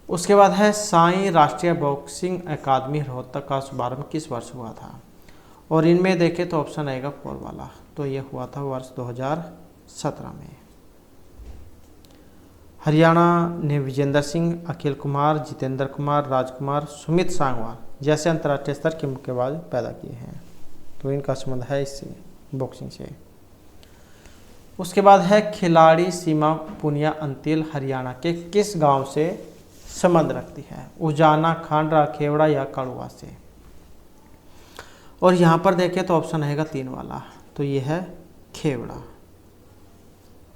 उसके बाद है, साई राष्ट्रीय बॉक्सिंग अकादमी रोहतक का शुभारंभ किस वर्ष हुआ था? और इनमें देखें तो ऑप्शन आएगा 4 वाला, तो ये हुआ था वर्ष 2017 में। हरियाणा ने विजेंद्र सिंह, अखिल कुमार, जितेंद्र कुमार, राजकुमार, सुमित सांगवान जैसे अंतर्राष्ट्रीय स्तर के मुक्केबाज पैदा किए हैं, तो इनका संबंध है इससे, बॉक्सिंग से। उसके बाद है, खिलाड़ी सीमा पुनिया अंतिल हरियाणा के किस गांव से संबंध रखती है? उजाना, खांडरा, खेवड़ा या कड़ुआ से। और यहाँ पर देखें तो ऑप्शन रहेगा 3 वाला, तो ये है खेवड़ा।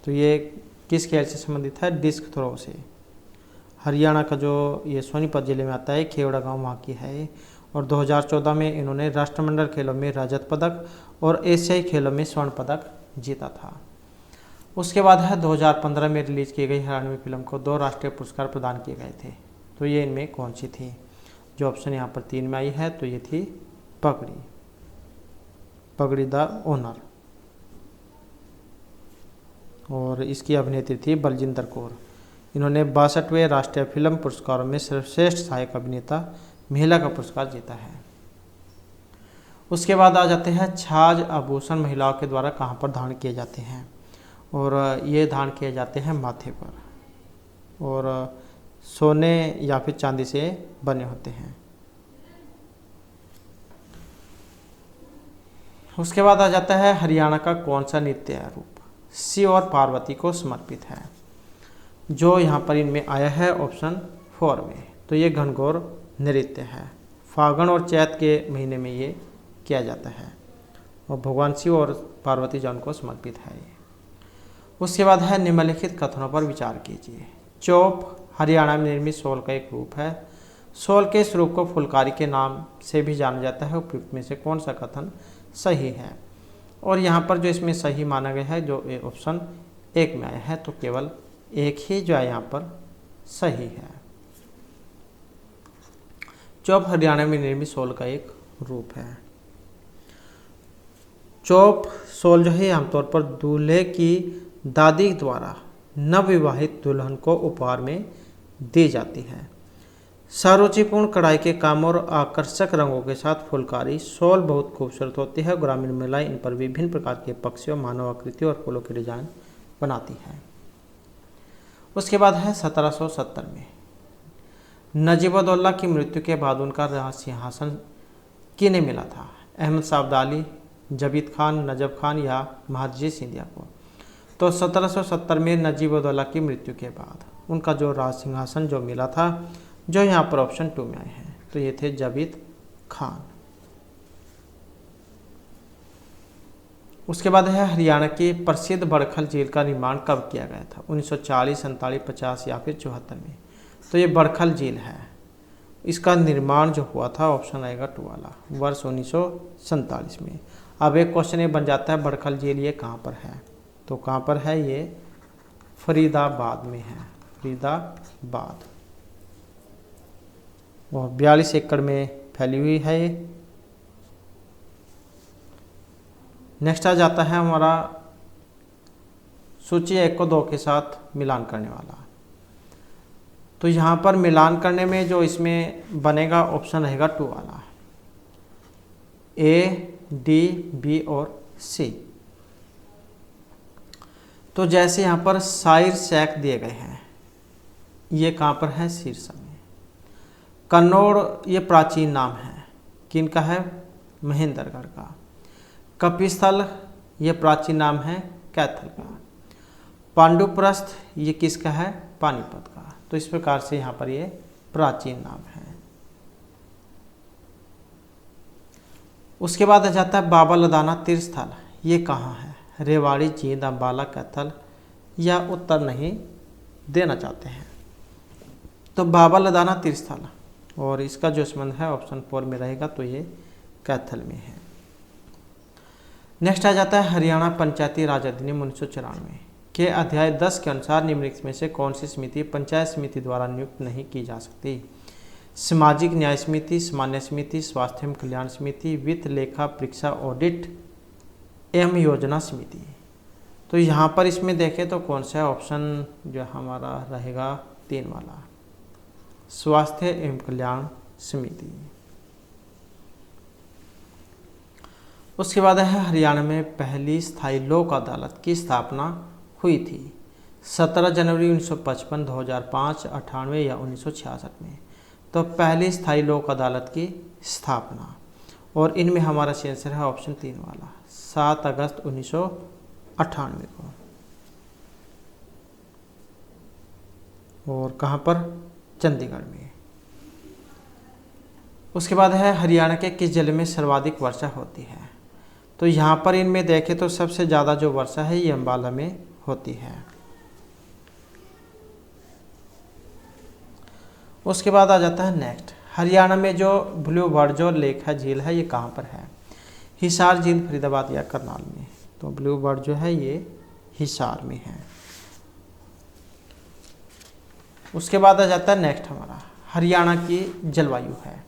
तो ये किस खेल से संबंधित है? डिस्क थ्रो से। हरियाणा का जो ये सोनीपत जिले में आता है, खेवड़ा गांव वहाँ की है। और 2014 में इन्होंने राष्ट्रमंडल खेलों में रजत पदक और एशियाई खेलों में स्वर्ण पदक जीता था। उसके बाद है, 2015 में रिलीज की गई हरियाणवी फिल्म को 2 राष्ट्रीय पुरस्कार प्रदान किए गए थे, तो ये इनमें कौन सी थी? जो ऑप्शन यहाँ पर 3 में आई है, तो ये थी पगड़ी द ओनर, और इसकी अभिनेत्री थी बलजिंदर कौर। इन्होंने 62वें राष्ट्रीय फिल्म पुरस्कारों में सर्वश्रेष्ठ सहायक अभिनेता महिला का पुरस्कार जीता है। उसके बाद आ जाते हैं, छाछ आभूषण महिलाओं के द्वारा कहाँ पर धारण किए जाते हैं? और ये धारण किए जाते हैं माथे पर, और सोने या फिर चांदी से बने होते हैं। उसके बाद आ जाता है, हरियाणा का कौन सा नृत्य रूप शिव और पार्वती को समर्पित है? जो यहाँ पर इनमें आया है ऑप्शन 4 में, तो ये घनघोर नृत्य है। फागुन और चैत के महीने में ये किया जाता है और भगवान शिव और पार्वती जन को समर्पित है ये। उसके बाद है, निम्नलिखित कथनों पर विचार कीजिए। चौप हरियाणा में निर्मित शॉल का एक रूप है। शॉल के इस रूप को फुलकारी के नाम से भी जाना जाता है। उपयुक्त में से कौन सा कथन सही है? और यहाँ पर जो इसमें सही माना गया है, जो ऑप्शन 1 में आया है, तो केवल एक ही जो है यहाँ पर सही है। चौप हरियाणा में निर्मित शॉल का एक रूप है। चौप शॉल जो है आमतौर पर दूल्हे की दादी द्वारा नवविवाहित दुल्हन को उपहार में दी जाती है। सारुचिपूर्ण कढ़ाई के काम और आकर्षक रंगों के साथ फुलकारी शॉल बहुत खूबसूरत होती है। ग्रामीण महिलाएं इन पर विभिन्न प्रकार के पक्षियों, मानव आकृतियों और फूलों के डिजाइन बनाती हैं। उसके बाद है, 1770 में नजीब-उद-दौला की मृत्यु के बाद उनका सिंहासन किन्हें मिला था? अहमद शाह अब्दाली, जबीद खान, नजफ खान या महादजी सिंधिया को? तो 1770 में नजीब-उद-दौला की मृत्यु के बाद उनका जो राज सिंहासन जो मिला था, जो यहाँ पर ऑप्शन 2 में आए हैं, तो ये थे जबीद खान। उसके बाद है, हरियाणा की प्रसिद्ध बड़खल झील का निर्माण कब किया गया था? 1940, 47, 50 या फिर 74 में? तो ये बड़खल झील है। इसका निर्माण जो हुआ था, ऑप्शन आएगा 2 वाला, वर्ष 1947 में। अब एक क्वेश्चन ये बन जाता है, बड़खल झील ये कहाँ पर है? तो कहाँ पर है? ये फरीदाबाद में है, फरीदाबाद, और 42 एकड़ में फैली हुई है ये। नेक्स्ट आ जाता है हमारा सूची 1 को 2 के साथ मिलान करने वाला। तो यहाँ पर मिलान करने में जो इसमें बनेगा ऑप्शन रहेगा 2 वाला, ए डी, बी और सी। तो जैसे यहाँ पर शायर शेख दिए गए हैं, ये कहाँ पर है? सिरसा में। कन्नौड़ ये प्राचीन नाम है, किनका है? महेंद्रगढ़ का। कपिस्थल ये प्राचीन नाम है कैथल का। पांडुप्रस्थ ये किसका है? पानीपत का। तो इस प्रकार से यहाँ पर ये प्राचीन नाम है। उसके बाद आ जाता है बाबा लदाना तीर्थ स्थल, ये कहाँ है? रेवाड़ी, जींद, अम्बाला, कैथल, या उत्तर नहीं देना चाहते हैं। तो बाबा लदाना तीर्थ स्थल, और इसका जो संबंध है ऑप्शन 4 में रहेगा, तो ये कैथल में है। नेक्स्ट आ जाता है हरियाणा पंचायती राज अधिनियम 1994 के अध्याय 10 के अनुसार निम्नलिखित में से कौन सी समिति पंचायत समिति द्वारा नियुक्त नहीं की जा सकती? सामाजिक न्याय समिति, सामान्य समिति, स्वास्थ्य एवं कल्याण समिति, वित्त, लेखा, परीक्षा, ऑडिट एवं योजना समिति। तो यहाँ पर इसमें देखें तो कौन सा ऑप्शन जो हमारा रहेगा? 3 वाला, स्वास्थ्य एवं कल्याण समिति। उसके बाद है हरियाणा में पहली स्थायी लोक अदालत की स्थापना हुई थी। 17 जनवरी 1955, 2005, 98 या 1966 में। तो पहली स्थायी लोक अदालत की स्थापना, और इनमें हमारा आंसर है ऑप्शन 3 वाला, 7 अगस्त 1998 को। और कहाँ पर? चंडीगढ़ में। उसके बाद है हरियाणा के किस जिले में सर्वाधिक वर्षा होती है? तो यहाँ पर इनमें देखें तो सबसे ज़्यादा जो वर्षा है ये अम्बाला में होती है। उसके बाद आ जाता है नेक्स्ट, हरियाणा में जो ब्लू बर्ड जो लेक है, झील है, ये कहाँ पर है? हिसार, जींद, फरीदाबाद या करनाल में। तो ब्लू बर्ड जो है ये हिसार में है। उसके बाद आ जाता है नेक्स्ट हमारा, हरियाणा की जलवायु है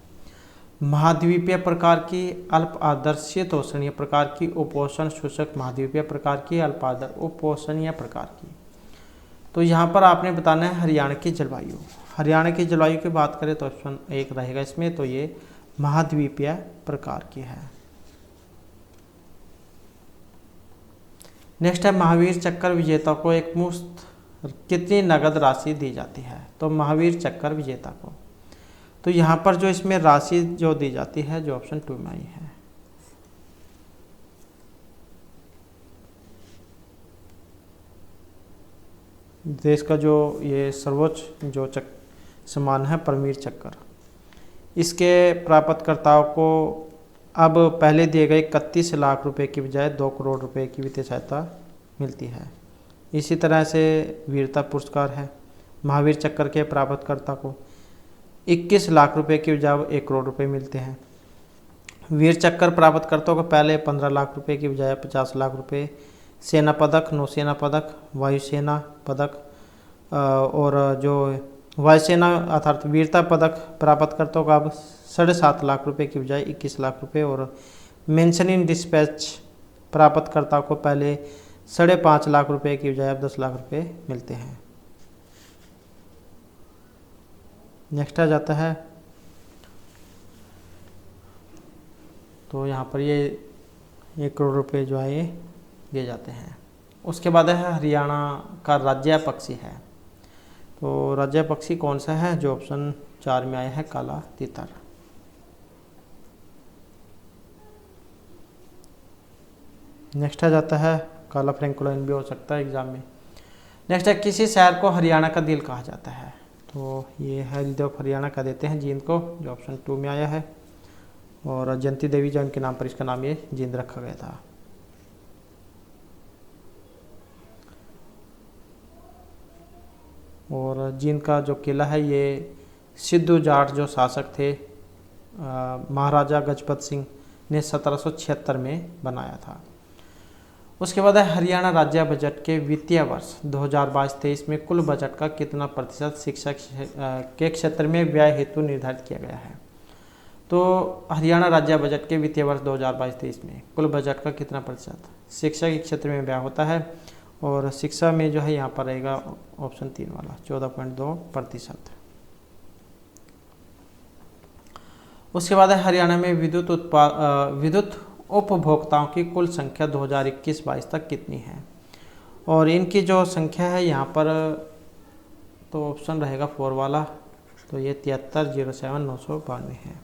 महाद्वीपीय प्रकार की, अल्प आर्द्र शीतोष्णीय प्रकार की, उपोष्ण शुष्क महाद्वीपीय प्रकार की, अल्प आर्द्र उपोष्णीय प्रकार की। तो यहाँ पर आपने बताना है हरियाणा की जलवायु। हरियाणा की जलवायु की बात करें तो ऑप्शन 1 रहेगा इसमें, तो ये महाद्वीपीय प्रकार की है। नेक्स्ट है महावीर चक्र विजेता को एक मुश्त कितनी नगद राशि दी जाती है? तो महावीर चक्र विजेता को, तो यहाँ पर जो इसमें राशि जो दी जाती है, जो ऑप्शन 2 में आई है, देश का जो ये सर्वोच्च जो सम्मान है परमवीर चक्र, इसके प्राप्तकर्ताओं को अब पहले दिए गए 31 लाख रुपए की बजाय 2 करोड़ रुपए की वित्तीय सहायता मिलती है। इसी तरह से वीरता पुरस्कार है, महावीर चक्र के प्राप्तकर्ता को 21 लाख रुपए की बजाय 1 करोड़ रुपए मिलते हैं। वीर चक्र प्राप्तकर्ताओं को पहले 15 लाख रुपए की बजाय 50 लाख रुपए, सेना पदक, नौसेना पदक, वायुसेना पदक, और जो वायुसेना अर्थात वीरता पदक प्राप्तकर्ताओं को अब 7.5 लाख रुपए की बजाय 21 लाख रुपए, और मेंशन इन डिस्पैच प्राप्तकर्ताओं को पहले 5.5 लाख रुपए की बजाय अब 10 लाख रुपए मिलते हैं। नेक्स्ट आ जाता है, तो यहाँ पर ये 1 करोड़ रुपए जो है ये दिए जाते हैं। उसके बाद है हरियाणा का राज्य पक्षी है, तो राज्य पक्षी कौन सा है? जो ऑप्शन 4 में आया है, काला तीतर। नेक्स्ट आ जाता है, काला फ्रैंकोलाइन भी हो सकता है एग्जाम में। नेक्स्ट है, किसी शहर को हरियाणा का दिल कहा जाता है? तो ये है हृदय ऑफ हरियाणा का देते हैं जींद को, जो ऑप्शन 2 में आया है, और जयंती देवी जो उनके नाम पर इसका नाम ये जींद रखा गया था। और जींद का जो किला है ये सिद्धू जाट जो शासक थे महाराजा गजपत सिंह ने 1776 में बनाया था। उसके बाद है हरियाणा राज्य बजट के वित्तीय वर्ष 2022-23 में कुल बजट का कितना प्रतिशत शिक्षा के क्षेत्र में व्यय हेतु निर्धारित किया गया है? तो हरियाणा राज्य बजट के वित्तीय वर्ष 2022-23 में कुल बजट का कितना प्रतिशत शिक्षा के क्षेत्र में व्यय होता है? और शिक्षा में जो है यहाँ पर रहेगा ऑप्शन 3 वाला 14.2%। उसके बाद है हरियाणा में विद्युत उपभोक्ताओं की कुल संख्या 2021-22 तक कितनी है। और इनकी जो संख्या है यहाँ पर तो ऑप्शन रहेगा 4 वाला, तो ये 73,07,992 है।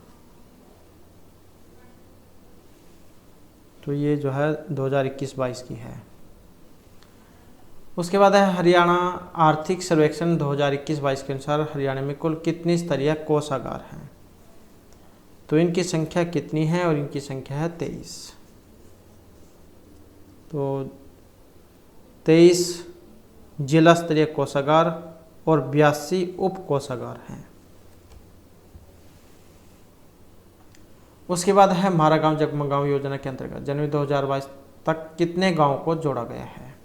तो ये जो है 2021-22 की है। उसके बाद है हरियाणा आर्थिक सर्वेक्षण 2021-22 के अनुसार हरियाणा में कुल कितनी स्तरीय कोषागार हैं। तो इनकी संख्या कितनी है, और इनकी संख्या है 23। तो 23 जिला स्तरीय कोषागार और 82 उप कोषागार हैं। उसके बाद है हमारा गांव जगमग गांव योजना के अंतर्गत जनवरी 2022 तक कितने गांव को जोड़ा गया है।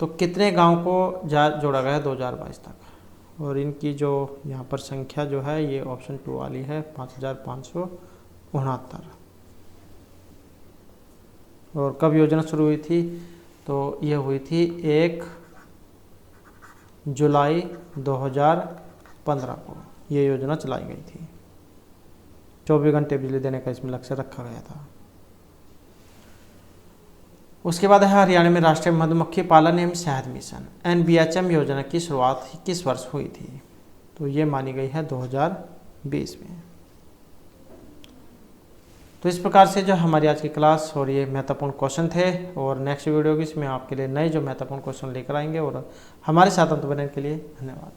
तो कितने गांव को जोड़ा गया है 2022 तक, और इनकी जो यहाँ पर संख्या जो है ये ऑप्शन 2 वाली है 5,569। और कब योजना शुरू हुई थी, तो ये हुई थी 1 जुलाई 2015 को ये योजना चलाई गई थी। 24 घंटे बिजली देने का इसमें लक्ष्य रखा गया था। उसके बाद है हरियाणा में राष्ट्रीय मधुमक्खी पालन एवं शहद मिशन NBHM योजना की शुरुआत किस वर्ष हुई थी। तो ये मानी गई है 2020 में। तो इस प्रकार से जो हमारी आज की क्लास और ये महत्वपूर्ण क्वेश्चन थे, और नेक्स्ट वीडियो की इसमें आपके लिए नए जो महत्वपूर्ण क्वेश्चन लेकर आएंगे। और हमारे साथ अंत बनने के लिए धन्यवाद।